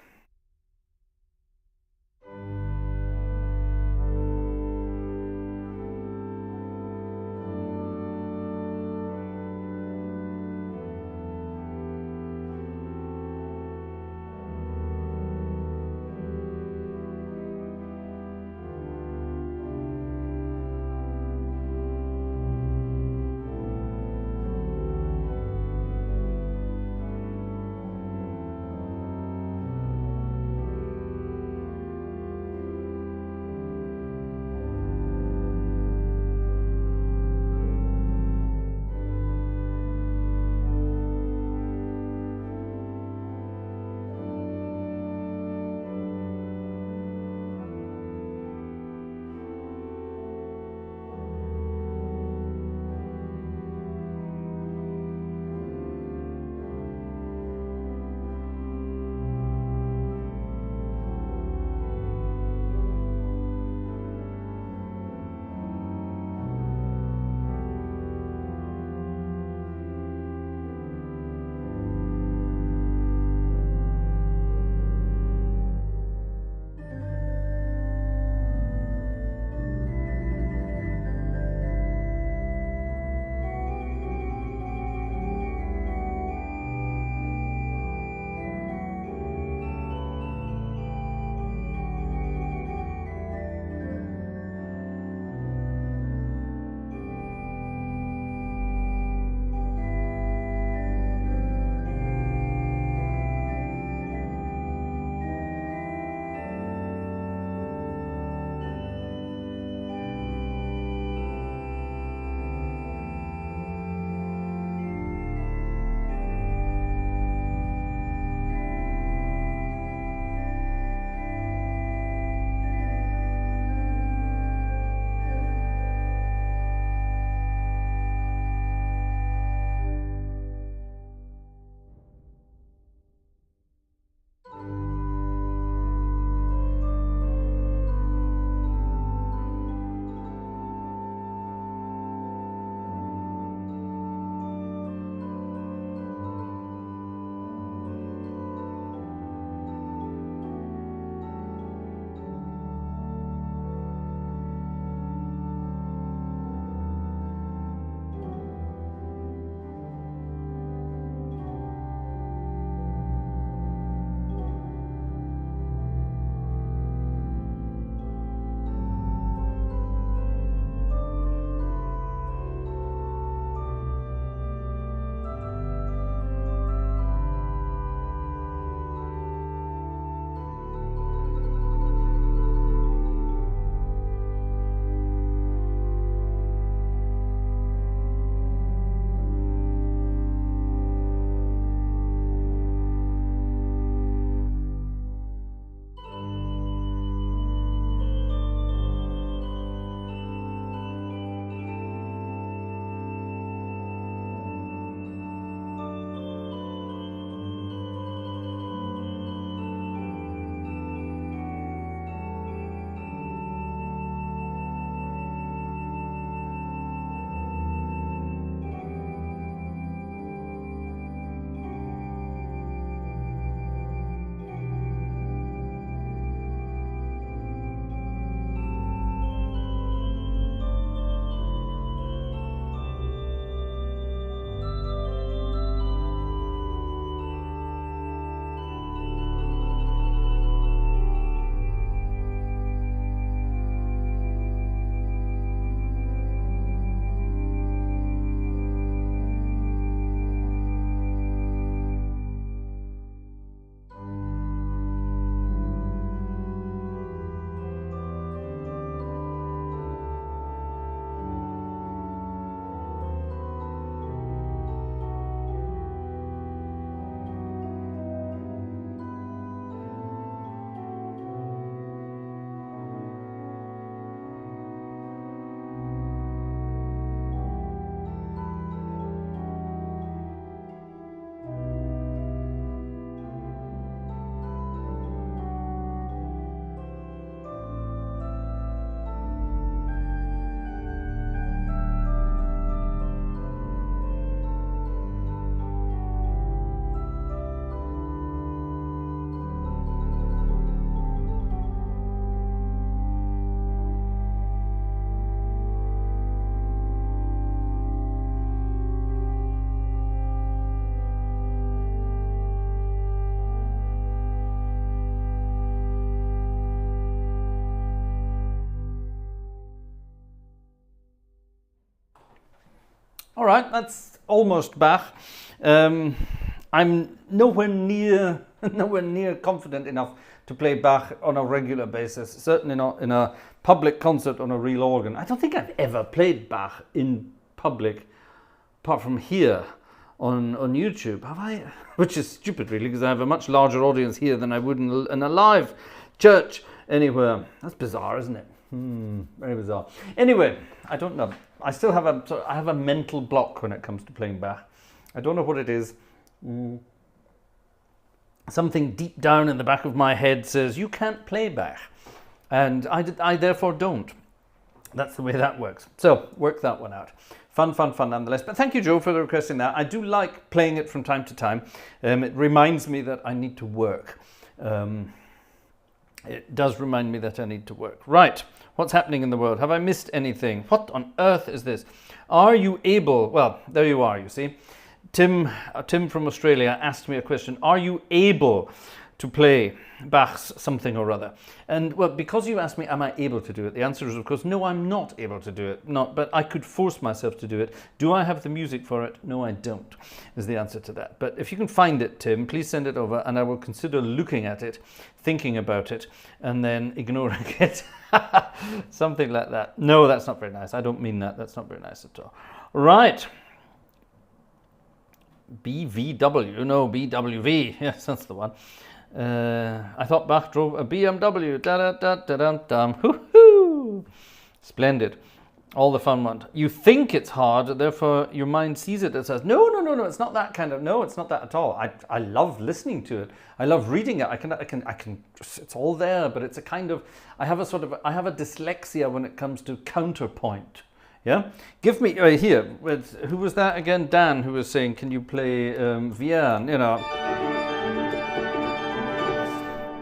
right, that's almost Bach. I'm nowhere near confident enough to play Bach on a regular basis, certainly not in a public concert on a real organ. I don't think I've ever played Bach in public, apart from here on YouTube, have I? Which is stupid, really, because I have a much larger audience here than I would in a live church anywhere. That's bizarre, isn't it? Very bizarre. Anyway, I don't know. I still have a mental block when it comes to playing Bach. I don't know what it is. Something deep down in the back of my head says, you can't play Bach. And I therefore don't. That's the way that works. So, work that one out. Fun nonetheless. But thank you, Joe, for requesting that. I do like playing it from time to time. It reminds me that I need to work. It does remind me that I need to work. Right. What's happening in the world? Have I missed anything? What on earth is this? Are you able... Well, there you are, you see. Tim from Australia asked me a question. Are you able to play Bach's something or other? And well, because you asked me, am I able to do it? The answer is, of course, no, I'm not able to do it. But I could force myself to do it. Do I have the music for it? No, I don't, is the answer to that. But if you can find it, Tim, please send it over and I will consider looking at it, thinking about it, and then ignoring it. Something like that. No, that's not very nice. I don't mean that. That's not very nice at all. Right. BVW, no, BWV. Yes, that's the one. I thought Bach drove a BMW. Da-da-da-da-dum-dum. Hoo-hoo! Splendid. All the fun one. You think it's hard, therefore your mind sees it as no, it's not that kind of, no, it's not that at all. I love listening to it. I love reading it. I can, it's all there, but it's a kind of, I have a dyslexia when it comes to counterpoint. Yeah? Give me, here, who was that again? Dan, who was saying, can you play Vierne, you know?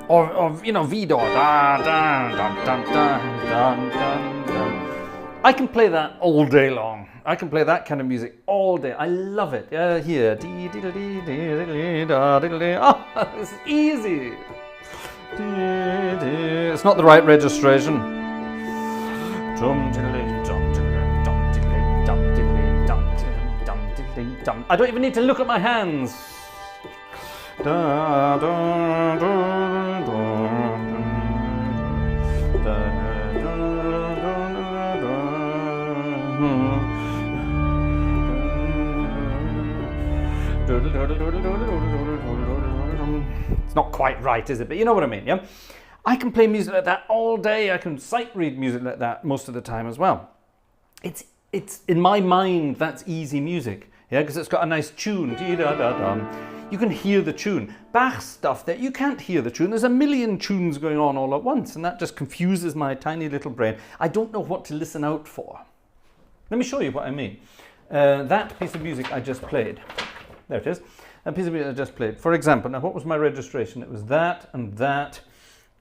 Or you know, V-Dor. Da, da, da, da, da, da, da, da. I can play that all day long. I can play that kind of music all day. I love it. Here. Oh, this is easy. It's not the right registration. I don't even need to look at my hands. It's not quite right, is it? But you know what I mean, yeah? I can play music like that all day. I can sight read music like that most of the time as well. It's in my mind, that's easy music. Yeah, because it's got a nice tune. You can hear the tune. Bach stuff that you can't hear the tune. There's a million tunes going on all at once, and that just confuses my tiny little brain. I don't know what to listen out for. Let me show you what I mean. That piece of music I just played. There it is. That piece of music I just played. For example, now what was my registration? It was that and that,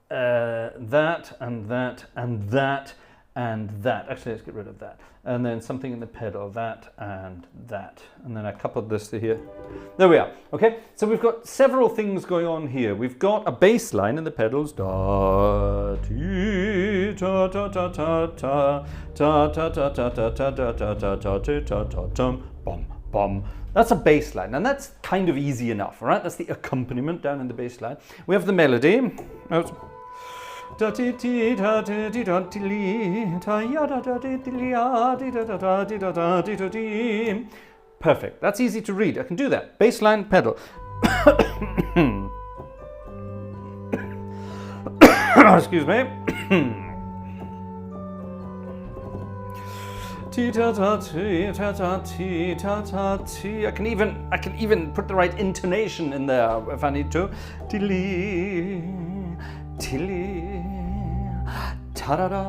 that and that and that and that. Actually, let's get rid of that. And then something in the pedal, that and that. And then I coupled this to here. There we are. Okay, so we've got several things going on here. We've got a bass line in the pedals. Da, ti, ta, ta, ta, ta, ta, ta, ta, ta, ta, ta, ta, ta, ta, ta, ta, ta, ta, ta, bum, bum. That's a bass line, and that's kind of easy enough, all right? That's the accompaniment down in the bass line. We have the melody. Perfect. That's easy to read. I can do that. Bass line, pedal. Excuse me. I can even put the right intonation in there if I need to. Tilly, ta-da-da,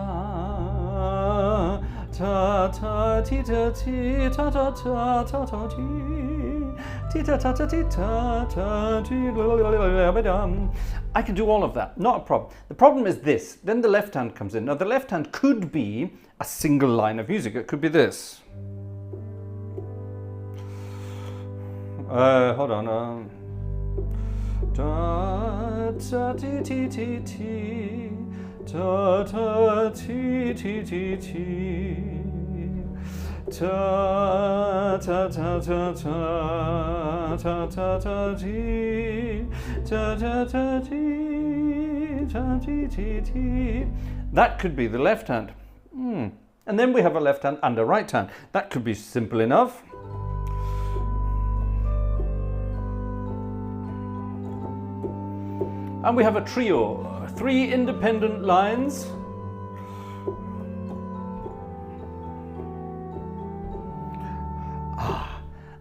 ta-ta-ti-ta-ti, ta-ta-ta-ta-ta-ti, ti-ta-ta-ta-ti-ta-ta-ti. I can do all of that, not a problem. The problem is this, then the left hand comes in. Now the left hand could be a single line of music. It could be this. Hold on. Ta ta ti ti ti ti, ta ta ti ti ti ti, ta ta ta ta ta ta ta ta ti ta ta ta ti ta ti ti ti. That could be the left hand. And then we have a left hand and a right hand. That could be simple enough. And we have a trio, 3 independent lines.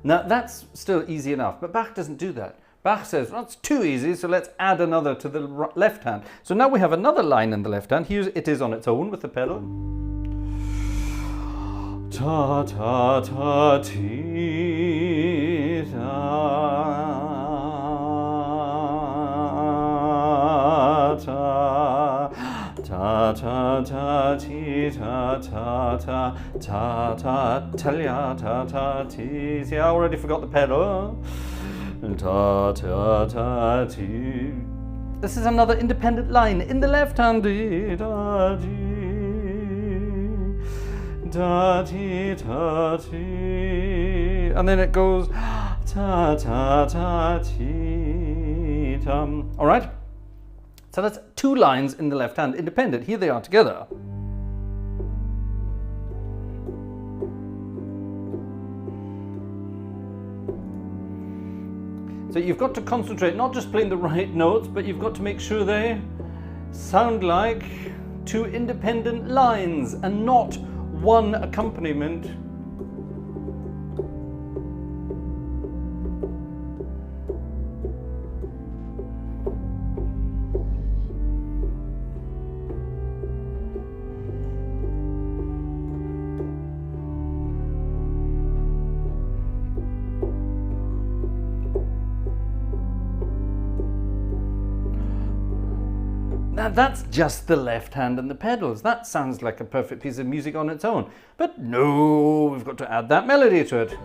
Now that's still easy enough, but Bach doesn't do that. Bach says, well, it's too easy, so let's add another to the left hand. So now we have another line in the left hand. Here it is on its own with the pedal. Ta ta ta ti ta ta ta ta ti ta ta ta ta ta talia ta ta ti. See, I already forgot the pedal. Ta ta ta ti. This is another independent line in the left hand. Di da di da ti ta ti, and then it goes ta ta ta ti tam. All right. So that's 2 lines in the left hand, independent. Here they are together. So you've got to concentrate, not just playing the right notes, but you've got to make sure they sound like 2 independent lines and not one accompaniment. Now that's just the left hand and the pedals. That sounds like a perfect piece of music on its own. But no, we've got to add that melody to it.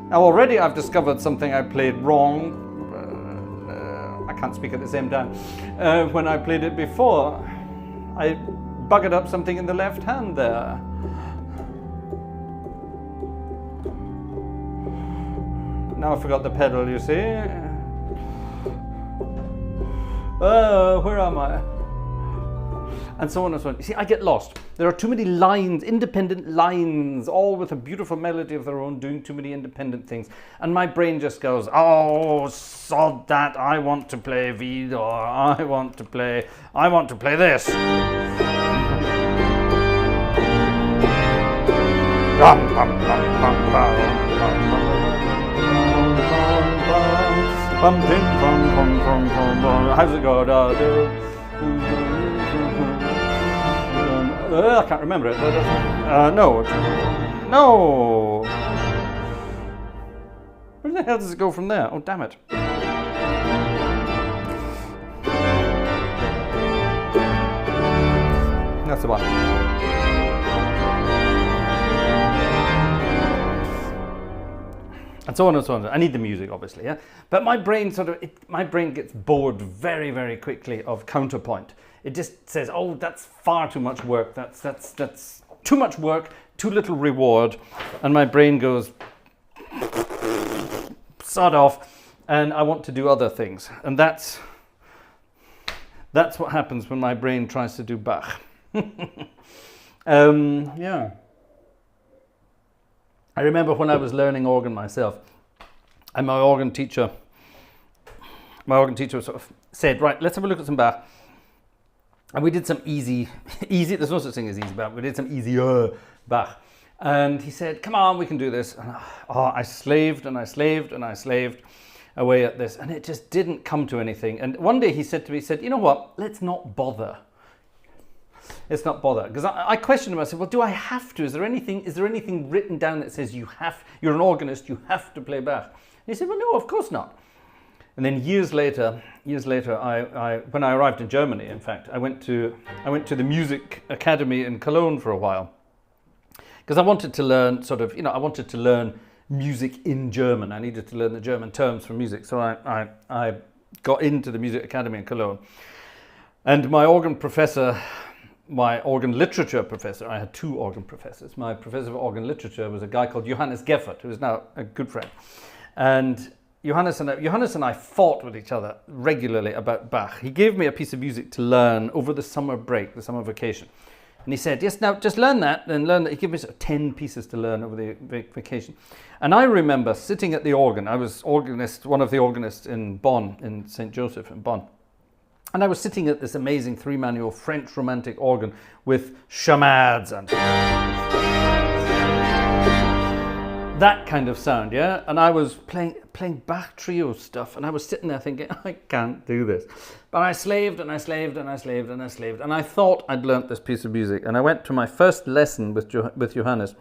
Now already I've discovered something I played wrong. I can't speak at the same time. When I played it before, I buggered up something in the left hand there. Now I forgot the pedal, you see. Where am I? And so on and so on. You see, I get lost. There are too many lines, independent lines, all with a beautiful melody of their own, doing too many independent things. And my brain just goes, oh, sod that, I want to play Vidor, I want to play this. How's it go? I can't remember it. No. Where the hell does it go from there? Oh, damn it. That's the one. And so on and so on. I need the music, obviously, yeah. But my brain gets bored very, very quickly of counterpoint. It just says, "Oh, that's far too much work. That's too much work, too little reward," and my brain goes, "Sod off," and I want to do other things. And that's what happens when my brain tries to do Bach. Yeah. I remember when I was learning organ myself, and my organ teacher sort of said, right, let's have a look at some Bach. And we did some easy, there's no such thing as easy Bach, we did some easier Bach. And he said, come on, we can do this. And I slaved and I slaved and I slaved away at this, and it just didn't come to anything. And one day he said to me, you know what, let's not bother. Let's not bother. Because I questioned him, I said, well, do I have to? Is there anything written down that says you're an organist, you have to play Bach? And he said, well, no, of course not. And then years later, when I arrived in Germany, in fact, I went to the music academy in Cologne for a while. Because I wanted to learn I wanted to learn music in German. I needed to learn the German terms for music. So I got into the music academy in Cologne. And my organ professor my organ literature professor, I had 2 organ professors. My professor of organ literature was a guy called Johannes Geffert, who is now a good friend. And Johannes and I fought with each other regularly about Bach. He gave me a piece of music to learn over the summer break, the summer vacation. And he said, yes, now just learn that and learn that. He gave me sort of 10 pieces to learn over the vacation. And I remember sitting at the organ. I was one of the organists in Bonn, in St. Joseph in Bonn. And I was sitting at this amazing 3-manual French romantic organ with chamades and that kind of sound, yeah? And I was playing Bach trio stuff, and I was sitting there thinking, I can't do this. But I slaved and I slaved and I slaved and I slaved, and I thought I'd learnt this piece of music. And I went to my first lesson with Johannes,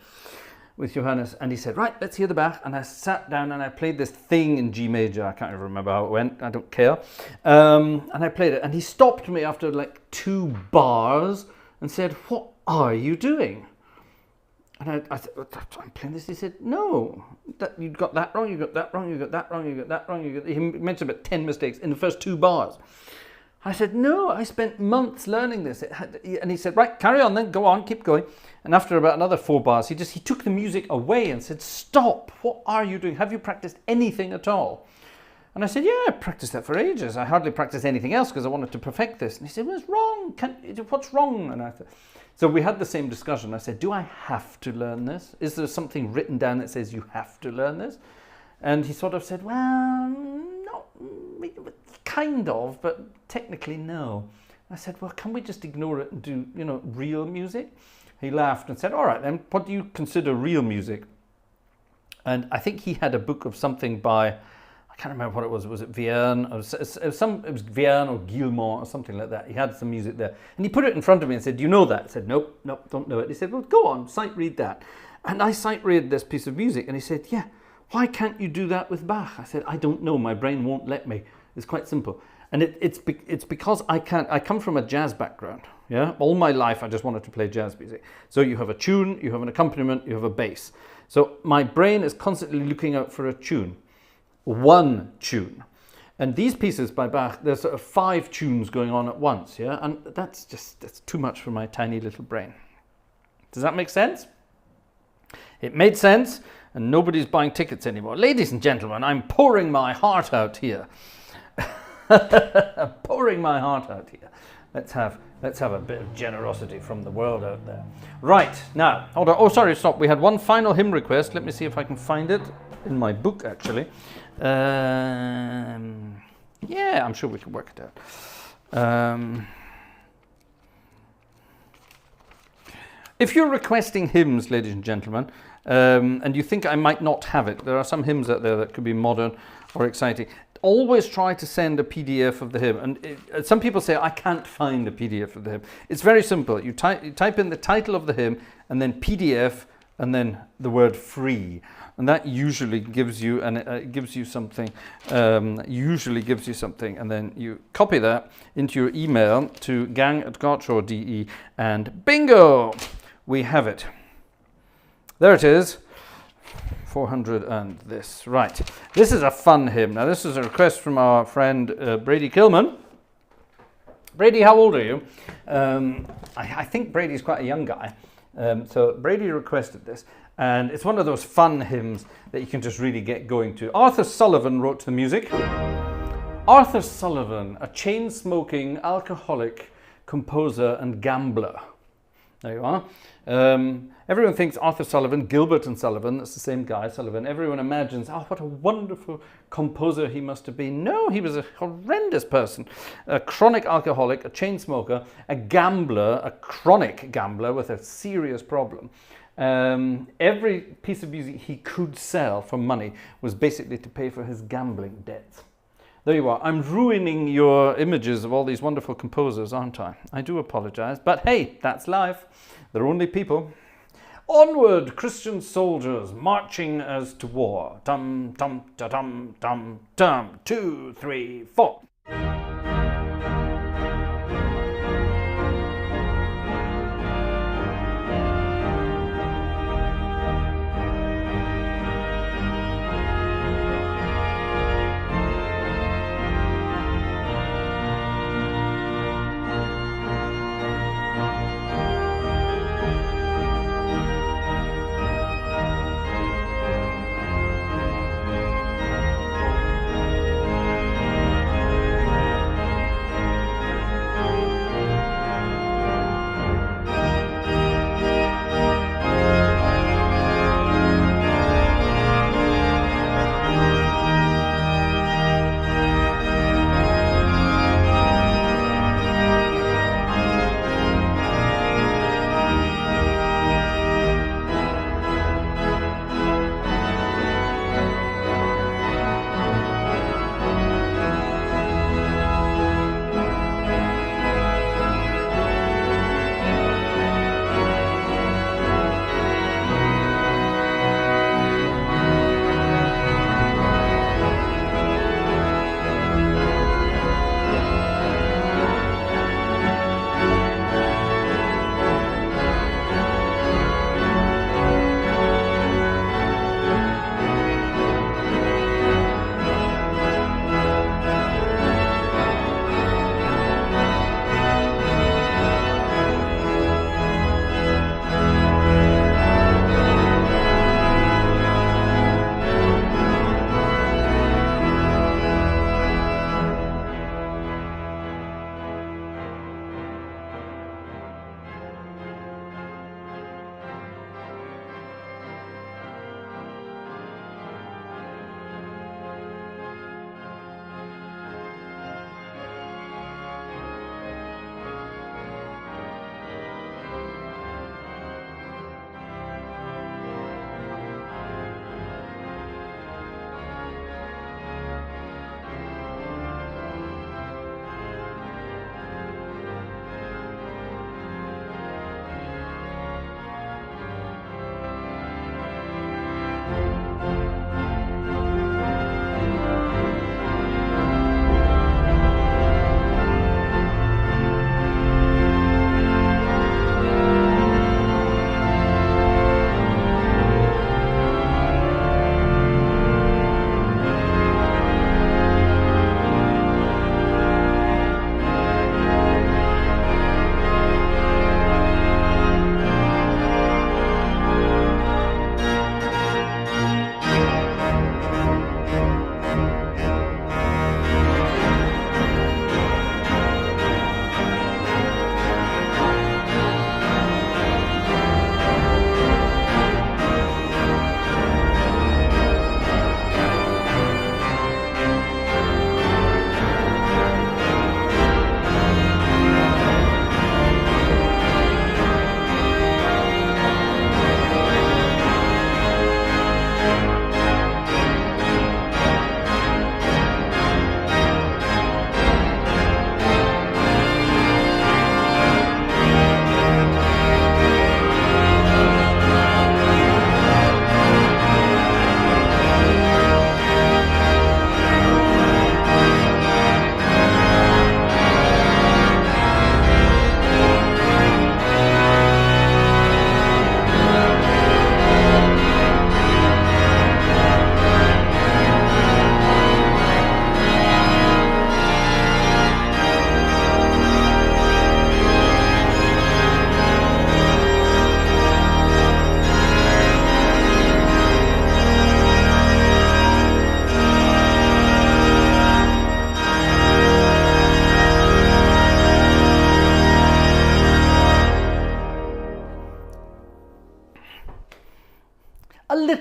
and he said, right, let's hear the Bach. And I sat down and I played this thing in G major. I can't even remember how it went. I don't care. And I played it, and he stopped me after like 2 bars and said, what are you doing? And I said, I'm playing this. He said, no, you got that wrong, you got that wrong, you got that wrong, you got that wrong. He mentioned about 10 mistakes in the first 2 bars. I said, no, I spent months learning this. And he said, right, carry on then, go on, keep going. And after about another 4 bars, he took the music away and said, stop, what are you doing? Have you practiced anything at all? And I said, yeah, I practiced that for ages. I hardly practiced anything else because I wanted to perfect this. And he said, what's wrong? What's wrong? And I said, so we had the same discussion. I said, do I have to learn this? Is there something written down that says you have to learn this? And he sort of said, well, no, kind of, but technically no. I said, well, can we just ignore it and do, real music? He laughed and said, all right, then, what do you consider real music? And I think he had a book of something by, I can't remember what it was it Vierne? It was Vierne or Guillemot or something like that. He had some music there. And he put it in front of me and said, do you know that? I said, nope, don't know it. He said, well, go on, sight read that. And I sight read this piece of music, and he said, yeah, why can't you do that with Bach? I said, I don't know, my brain won't let me. It's quite simple. And it's because I come from a jazz background. Yeah, all my life I just wanted to play jazz music. So you have a tune, you have an accompaniment, you have a bass. So my brain is constantly looking out for a tune, one tune. And these pieces by Bach, there's sort of 5 tunes going on at once. Yeah, and that's too much for my tiny little brain. Does that make sense? It made sense, and nobody's buying tickets anymore. Ladies and gentlemen, I'm pouring my heart out here. Pouring my heart out here. Let's have a bit of generosity from the world out there. Right, now, hold on. Oh, sorry, stop. We had one final hymn request. Let me see if I can find it in my book, actually. Yeah, I'm sure we can work it out. If you're requesting hymns, ladies and gentlemen, and you think I might not have it, there are some hymns out there that could be modern or exciting. Always try to send a PDF of the hymn. And some people say, I can't find a PDF of the hymn. It's very simple. You type in the title of the hymn and then PDF and then the word free. And that usually gives you something, and then you copy that into your email to gang@gartshore.de, and bingo, we have it. There it is. 400 and this. Right. This is a fun hymn. Now, this is a request from our friend Brady Kilman. Brady, how old are you? I think Brady's quite a young guy. So Brady requested this. And it's one of those fun hymns that you can just really get going to. Arthur Sullivan wrote the music. Arthur Sullivan, a chain-smoking, alcoholic composer and gambler. There you are. Everyone thinks Arthur Sullivan, Gilbert and Sullivan, that's the same guy, Sullivan. Everyone imagines, oh, what a wonderful composer he must have been. No, he was a horrendous person. A chronic alcoholic, a chain smoker, a gambler, a chronic gambler with a serious problem. Every piece of music he could sell for money was basically to pay for his gambling debts. There you are. I'm ruining your images of all these wonderful composers, aren't I? I do apologize, but hey, that's life. They're only people. Onward, Christian soldiers, marching as to war. Tum, tum, ta, tum, tum, tum. 2, 3, 4.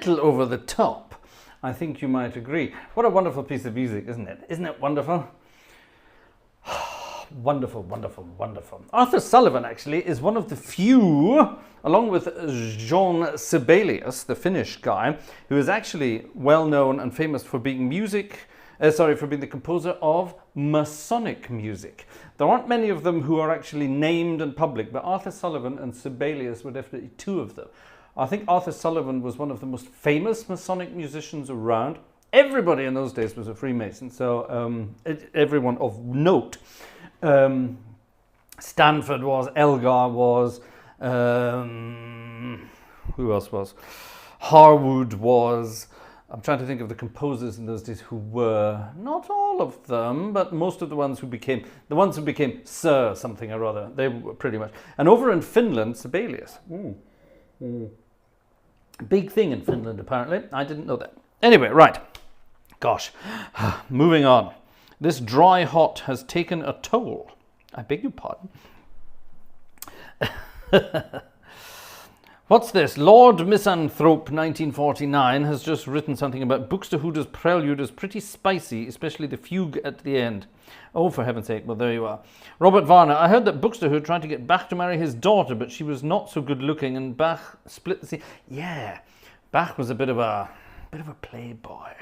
little over the top, I think you might agree. What a wonderful piece of music, isn't it? Isn't it wonderful? Wonderful, wonderful, wonderful. Arthur Sullivan actually is one of the few, along with Jean Sibelius, the Finnish guy, who is actually well known and famous for being for being the composer of Masonic music. There aren't many of them who are actually named and public, but Arthur Sullivan and Sibelius were definitely two of them. I think Arthur Sullivan was one of the most famous Masonic musicians around. Everybody in those days was a Freemason, so everyone of note. Stanford was, Elgar was, who else was? Harwood was. I'm trying to think of the composers in those days who were, not all of them, but most of the ones who became Sir something or other. They were pretty much. And over in Finland, Sibelius. Big thing in Finland, apparently. I didn't know that. Anyway, right. Gosh, moving on. This dry hot has taken a toll. I beg your pardon. What's this? Lord Misanthrope 1949 has just written something about Buxtehude's prelude is pretty spicy, especially the fugue at the end. Oh, for heaven's sake. Well, there you are. Robert Varner. I heard that Buxtehude tried to get Bach to marry his daughter, but she was not so good looking, and Bach split the scene. Yeah, Bach was a bit of a playboy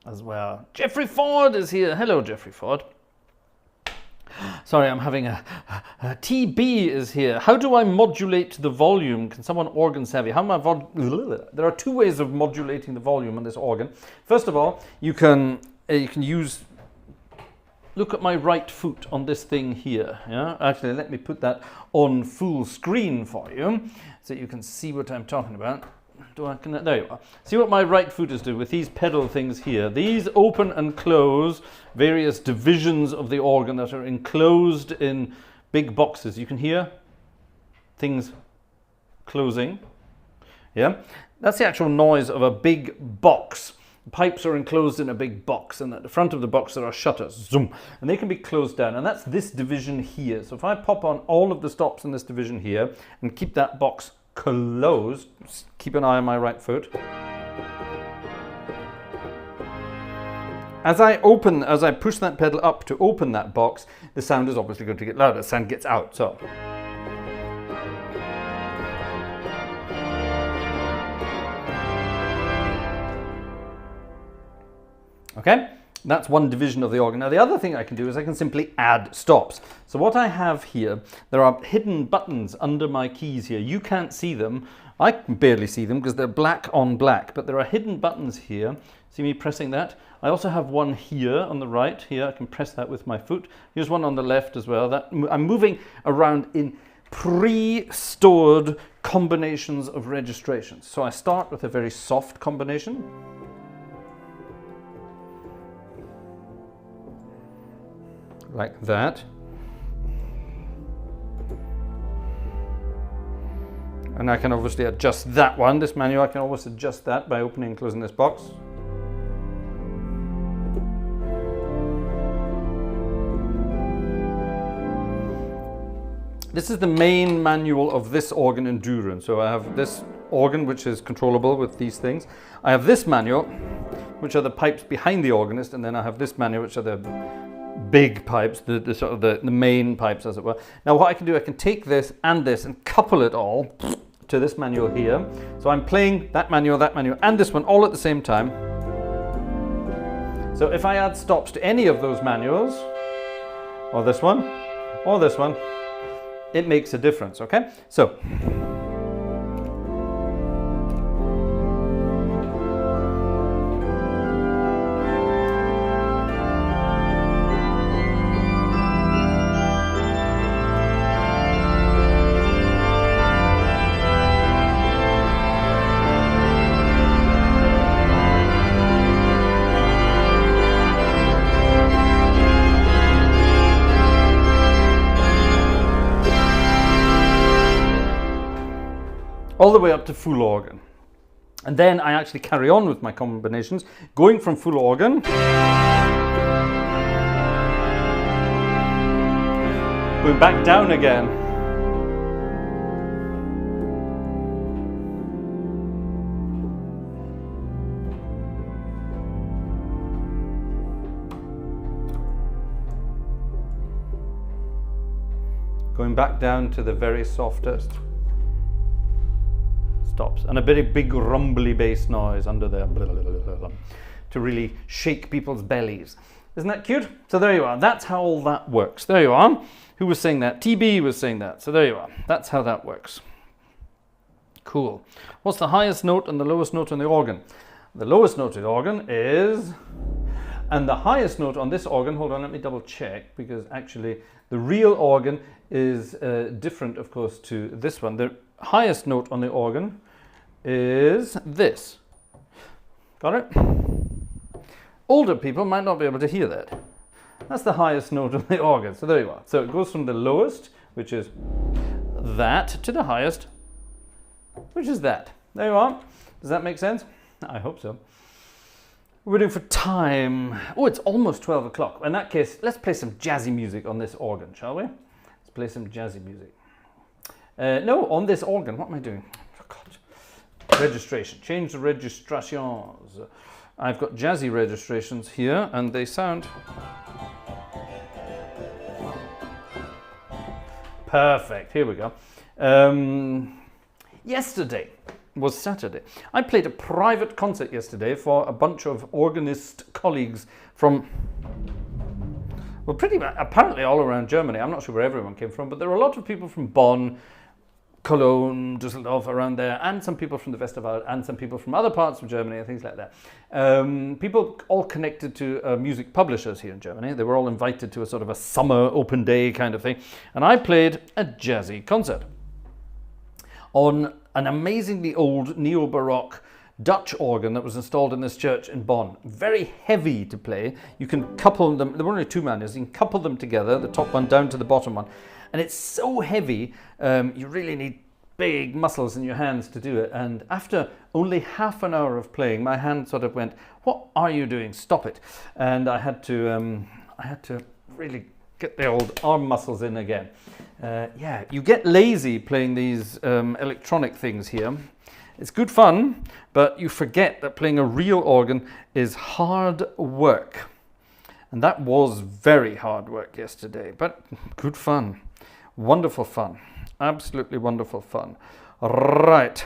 as well. Jeffrey Ford is here. Hello, Jeffrey Ford. Sorry, I'm having a TB is here. How do I modulate the volume? Can someone organ savvy? How am I There are two ways of modulating the volume on this organ. First of all, you can use. Look at my right foot on this thing here. Yeah, actually, let me put that on full screen for you, so you can see what I'm talking about. There you are. See what my right foot is doing with these pedal things here. These open and close various divisions of the organ that are enclosed in big boxes. You can hear things closing. Yeah, that's the actual noise of a big box. The pipes are enclosed in a big box, and at the front of the box there are shutters, zoom, and they can be closed down, and that's this division here. So if I pop on all of the stops in this division here and keep that box closed, keep an eye on my right foot. As I push that pedal up to open that box, the sound is obviously going to get louder. The sound gets out, so. Okay, that's one division of the organ. Now the other thing I can do is I can simply add stops. So what I have here, there are hidden buttons under my keys here. You can't see them. I can barely see them because they're black on black, but there are hidden buttons here. See me pressing that? I also have one here on the right. Here I can press that with my foot. Here's one on the left as well. I'm moving around in pre-stored combinations of registrations. So I start with a very soft combination. Like that. And I can obviously adjust that one. This manual, I can always adjust that by opening and closing this box. This is the main manual of this organ in Düren. So I have this organ, which is controllable with these things. I have this manual, which are the pipes behind the organist, and then I have this manual, which are the big pipes, the sort of the main pipes, as it were. Now what I can do, I can take this and couple it all to this manual here. So I'm playing that manual, and this one all at the same time. So if I add stops to any of those manuals, or this one, it makes a difference, okay? So. All the way up to full organ. And then I actually carry on with my combinations, going from full organ, going back down again. going back down to the very softest. Stops. And a very big rumbly bass noise under there to really shake people's bellies. Isn't that cute? So there you are. That's how all that works. There you are. Who was saying that? TB was saying that. So there you are. That's how that works. Cool. What's the highest note and the lowest note on the organ? The lowest note of the organ is... And the highest note on this organ, hold on, let me double check, because actually the real organ is different, of course, to this one. The highest note on the organ is this. Got it? Older people might not be able to hear that. That's the highest note on the organ. So there you are. So it goes from the lowest, which is that, to the highest, which is that. There you are. Does that make sense? I hope so. We're waiting for time. Oh, it's almost 12 o'clock. In that case, let's play some jazzy music on this organ, shall we? Let's play some jazzy music. No, on this organ. What am I doing? Oh, God. Registration. Change the registrations. I've got jazzy registrations here, and they sound... Perfect. Here we go. Yesterday was Saturday. I played a private concert yesterday for a bunch of organist colleagues from, well, pretty much, apparently all around Germany. I'm not sure where everyone came from, but there were a lot of people from Bonn, Cologne, Düsseldorf, around there, and some people from the Westerwald, and some people from other parts of Germany and things like that. People all connected to music publishers here in Germany. They were all invited to a sort of a summer open day kind of thing. And I played a jazzy concert on an amazingly old neo-Baroque Dutch organ that was installed in this church in Bonn. Very heavy to play. You can couple them, there were only two manuals, you can couple them together, the top one down to the bottom one. And it's so heavy, you really need big muscles in your hands to do it. And after only half an hour of playing, my hand sort of went, "What are you doing? Stop it!" And I had to really get the old arm muscles in again. Yeah, you get lazy playing these electronic things here. It's good fun, but you forget that playing a real organ is hard work. And that was very hard work yesterday, but good fun. Wonderful fun. Absolutely wonderful fun. Right.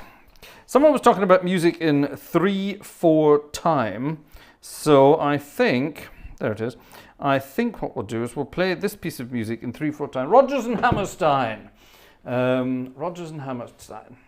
Someone was talking about music in 3/4 time. So I think, there it is. I think what we'll do is we'll play this piece of music in 3/4 time. Rodgers and Hammerstein. Rodgers and Hammerstein.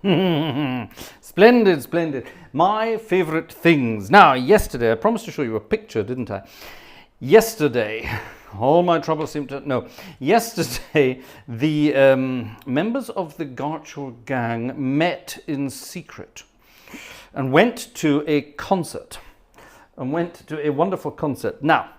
Splendid, splendid. My favourite things. Now, yesterday, I promised to show you a picture, didn't I? Yesterday, all my troubles seem to... No. Yesterday, the members of the Gartshore gang met in secret and went to a concert. And went to a wonderful concert. Now,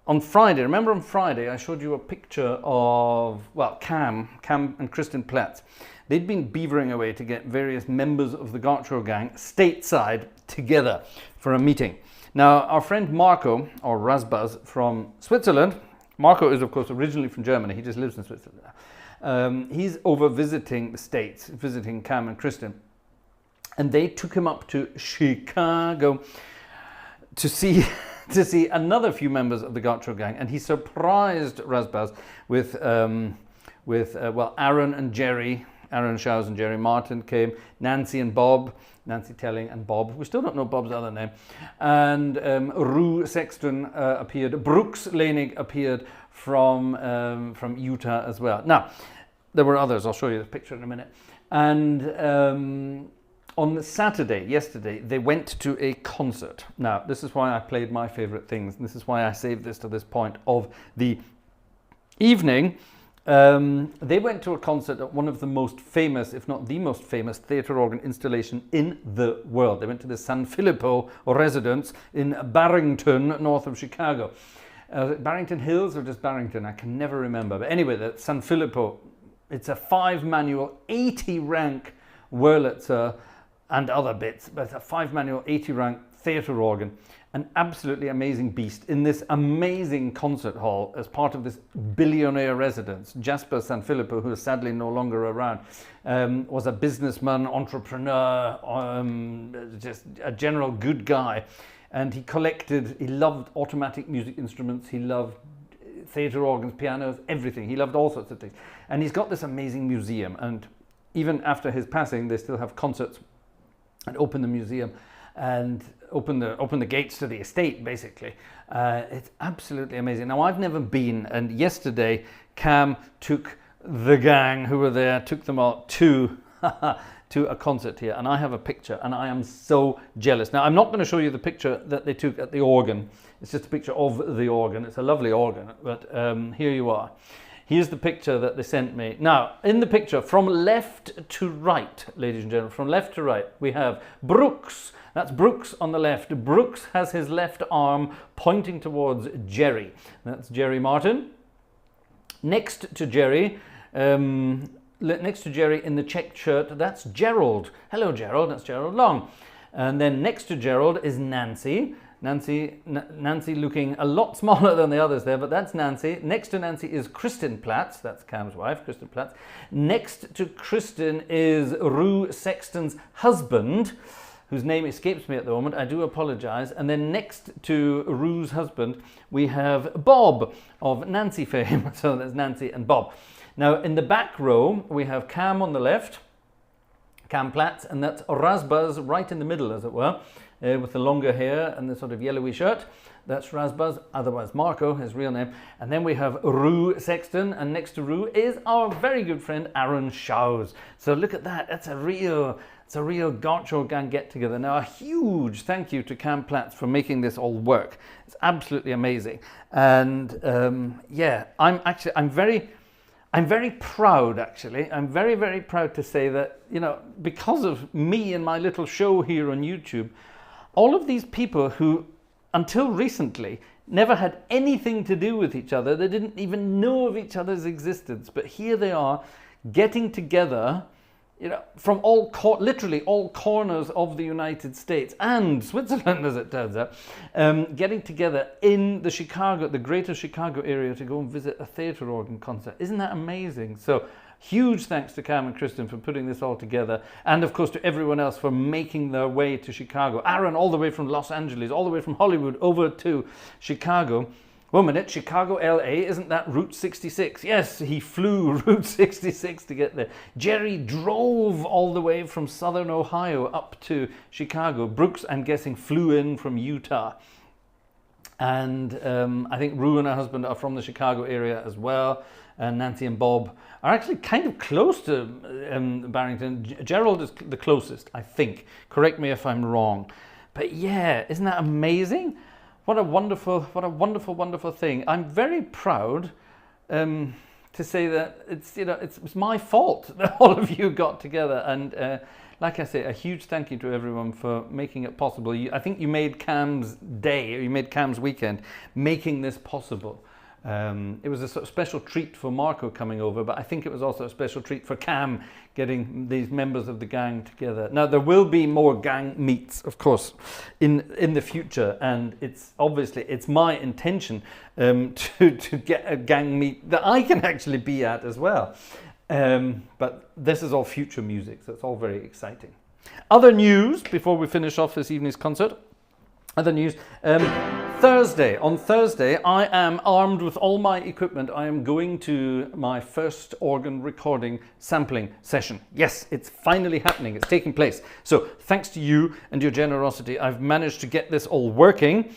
on Friday, remember on Friday, I showed you a picture of, well, Cam and Kristen Platz. They'd been beavering away to get various members of the Gartshore gang stateside together for a meeting. Now, our friend Marco, or Razbaz from Switzerland, Marco is, of course, originally from Germany. He just lives in Switzerland now. He's over visiting the States, visiting Cam and Kristen. And they took him up to Chicago to see another few members of the Gartshore gang, and he surprised Razbaz with Aaron and Jerry. Aaron Schaus and Jerry Martin came, Nancy and Bob, Nancy Telling and Bob. We still don't know Bob's other name. And Rue Sexton appeared. Brooks Lenig appeared from Utah as well. Now, there were others. I'll show you the picture in a minute. And on Saturday, yesterday, they went to a concert. Now, this is why I played my favorite things. And this is why I saved this to this point of the evening. They went to a concert at one of the most famous, if not the most famous, theatre organ installation in the world. They went to the San Filippo residence in Barrington, north of Chicago. Barrington Hills or just Barrington? I can never remember. But anyway, the San Filippo, it's a 5-manual, 80-rank Wurlitzer and other bits, but it's a 5-manual, 80-rank theatre organ. An absolutely amazing beast in this amazing concert hall as part of this billionaire residence. Jasper Sanfilippo, who is sadly no longer around, was a businessman, entrepreneur, just a general good guy. And he loved automatic music instruments, he loved theatre organs, pianos, everything. He loved all sorts of things. And he's got this amazing museum. And even after his passing, they still have concerts and open the museum and open the gates to the estate, basically. It's absolutely amazing. Now, I've never been, and yesterday Cam took the gang who were there, took them all to a concert here, and I have a picture, and I am so jealous. Now, I'm not going to show you the picture that they took at the organ. It's just a picture of the organ. It's a lovely organ, but here you are. Here's the picture that they sent me. Now, in the picture, from left to right, ladies and gentlemen, from left to right, we have Brooks. That's Brooks on the left. Brooks has his left arm pointing towards Jerry. That's Jerry Martin. Next to Jerry in the checked shirt, that's Gerald. Hello, Gerald. That's Gerald Long. And then next to Gerald is Nancy. Nancy looking a lot smaller than the others there, but that's Nancy. Next to Nancy is Kristen Platz. That's Cam's wife, Kristen Platz. Next to Kristen is Rue Sexton's husband, whose name escapes me at the moment. I do apologize. And then next to Rue's husband, we have Bob of Nancy fame. So there's Nancy and Bob. Now, in the back row, we have Cam on the left, Cam Platz, and that's Razbaz right in the middle, as it were, with the longer hair and the sort of yellowy shirt. That's Razbaz, otherwise Marco, his real name. And then we have Rue Sexton, and next to Rue is our very good friend Aaron Schaus. So look at that. It's a real Gartshore gang get-together. Now, a huge thank you to Cam Platz for making this all work. It's absolutely amazing. And yeah, I'm very proud, actually. I'm very, very proud to say that, you know, because of me and my little show here on YouTube, all of these people who, until recently, never had anything to do with each other, they didn't even know of each other's existence, but here they are getting together, you know, from literally all corners of the United States and Switzerland, as it turns out, getting together in the greater Chicago area to go and visit a theatre organ concert. Isn't that amazing? So huge thanks to Cam and Kristen for putting this all together, and of course to everyone else for making their way to Chicago. Aaron, all the way from Los Angeles, all the way from Hollywood over to Chicago. 1 minute, Chicago, LA, isn't that Route 66? Yes, he flew Route 66 to get there. Jerry drove all the way from southern Ohio up to Chicago. Brooks, I'm guessing, flew in from Utah. And I think Rue and her husband are from the Chicago area as well. And Nancy and Bob are actually kind of close to Barrington. Gerald is the closest, I think. Correct me if I'm wrong. But yeah, isn't that amazing? What a wonderful, wonderful thing. I'm very proud to say that it's my fault that all of you got together. And like I say, a huge thank you to everyone for making it possible. I think you made Cam's day, or you made Cam's weekend, making this possible. It was a sort of special treat for Marco coming over, but I think it was also a special treat for Cam getting these members of the gang together. Now, there will be more gang meets, of course, in the future, and it's my intention to get a gang meet that I can actually be at as well. But this is all future music, so it's all very exciting. Other news before we finish off this evening's concert. Other news. On Thursday, I am armed with all my equipment. I am going to my first organ recording sampling session. Yes, it's finally happening. It's taking place. So thanks to you and your generosity, I've managed to get this all working.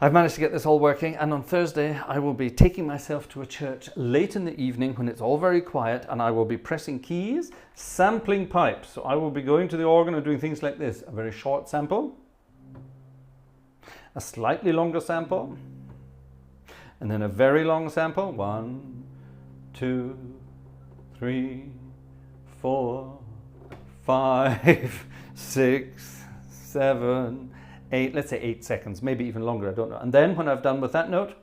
And on Thursday, I will be taking myself to a church late in the evening when it's all very quiet, and I will be pressing keys, sampling pipes. So I will be going to the organ and doing things like this. A very short sample, a slightly longer sample, and then a very long sample. 1, 2, 3, 4, 5, 6, 7, 8, let's say 8 seconds, maybe even longer, I don't know. And then when I've done with that note,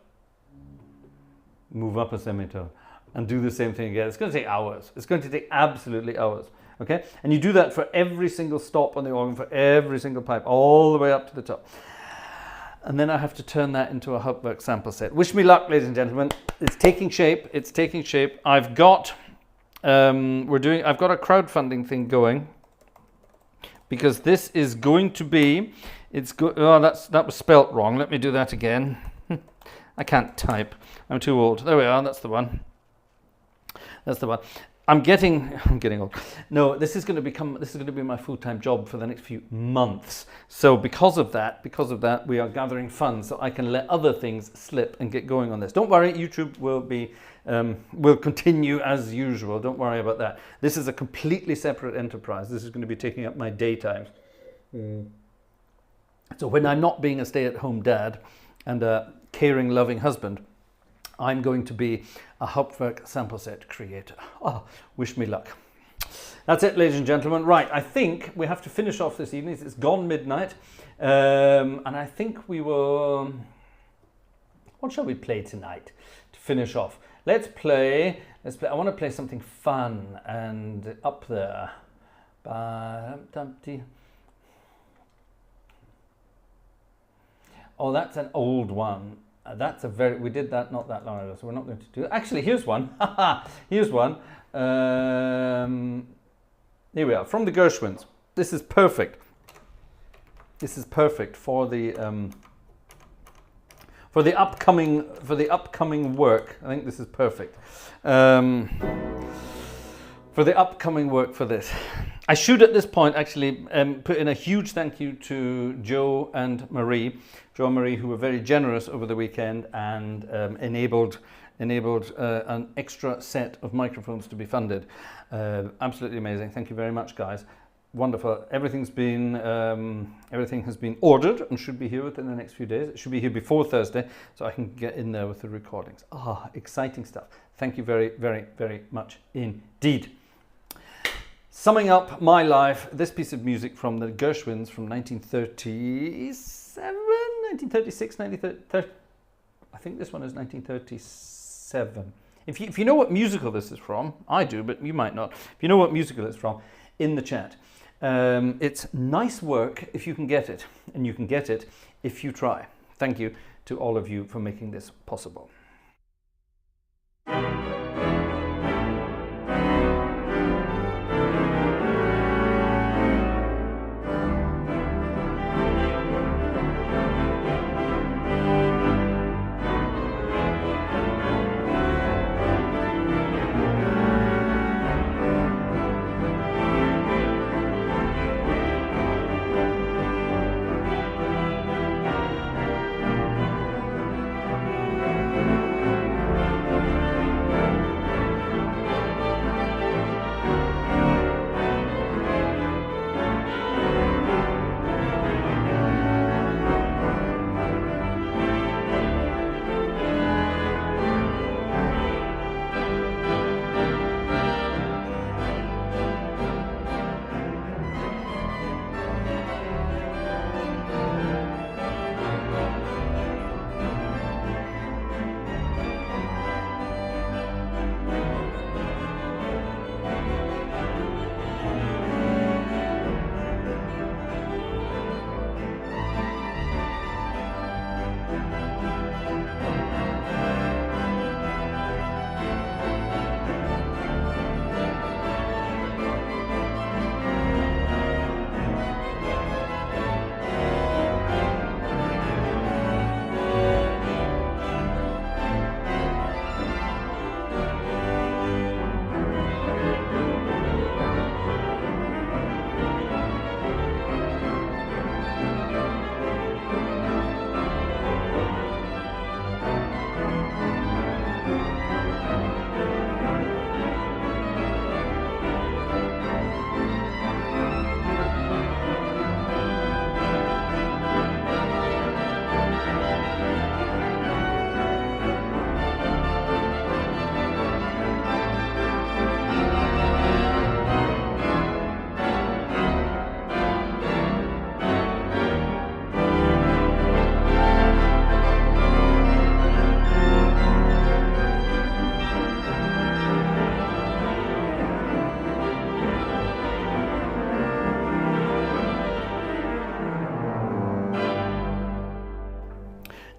move up a semitone and do the same thing again. It's going to take hours. It's going to take absolutely hours. Okay? And you do that for every single stop on the organ, for every single pipe, all the way up to the top. And then I have to turn that into a Hauptwerk sample set. Wish me luck, ladies and gentlemen. It's taking shape. It's taking shape. I've got a crowdfunding thing going, because this is going to be. That was spelt wrong. Let me do that again. I can't type. I'm too old. There we are. That's the one. I'm getting old. No, this is going to be my full-time job for the next few months. So because of that, we are gathering funds so I can let other things slip and get going on this. Don't worry, YouTube will continue as usual. Don't worry about that. This is a completely separate enterprise. This is going to be taking up my daytime. So when I'm not being a stay-at-home dad and a caring, loving husband, I'm going to be a Hauptwerk sample set creator. Oh, wish me luck. That's it, ladies and gentlemen. Right, I think we have to finish off this evening. It's gone midnight. And I think we will... What shall we play tonight to finish off? Let's play. I want to play something fun and up there. Oh, that's an old one. We did that not that long ago, so we're not going to do it. Actually, here's one. Here's one. Here we are, from the Gershwins. This is perfect. This is perfect for the upcoming work. I think this is perfect. For the upcoming work for this. I should at this point actually put in a huge thank you to Joe and Marie, who were very generous over the weekend and enabled an extra set of microphones to be funded. Absolutely amazing. Thank you very much, guys. Wonderful. Everything has been ordered and should be here within the next few days. It should be here before Thursday, so I can get in there with the recordings. Exciting stuff. Thank you very, very, very much indeed. Summing up my life, this piece of music from the Gershwins from 1937, 1936, 1930. I think this one is 1937. If you know what musical this is from, I do, but you might not. If you know what musical it's from, in the chat. It's nice work if you can get it, and you can get it if you try. Thank you to all of you for making this possible.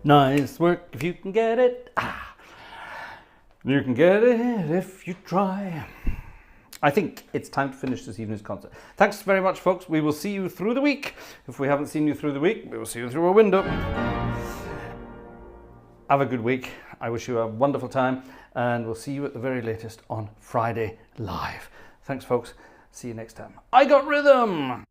Nice work if you can get it. You can get it if you try. I think it's time to finish this evening's concert. Thanks very much, folks. We will see you through the week. If we haven't seen you through the week, we will see you through a window. Have a good week. I wish you a wonderful time, and we'll see you at the very latest on Friday live. Thanks, folks. See you next time. I got rhythm.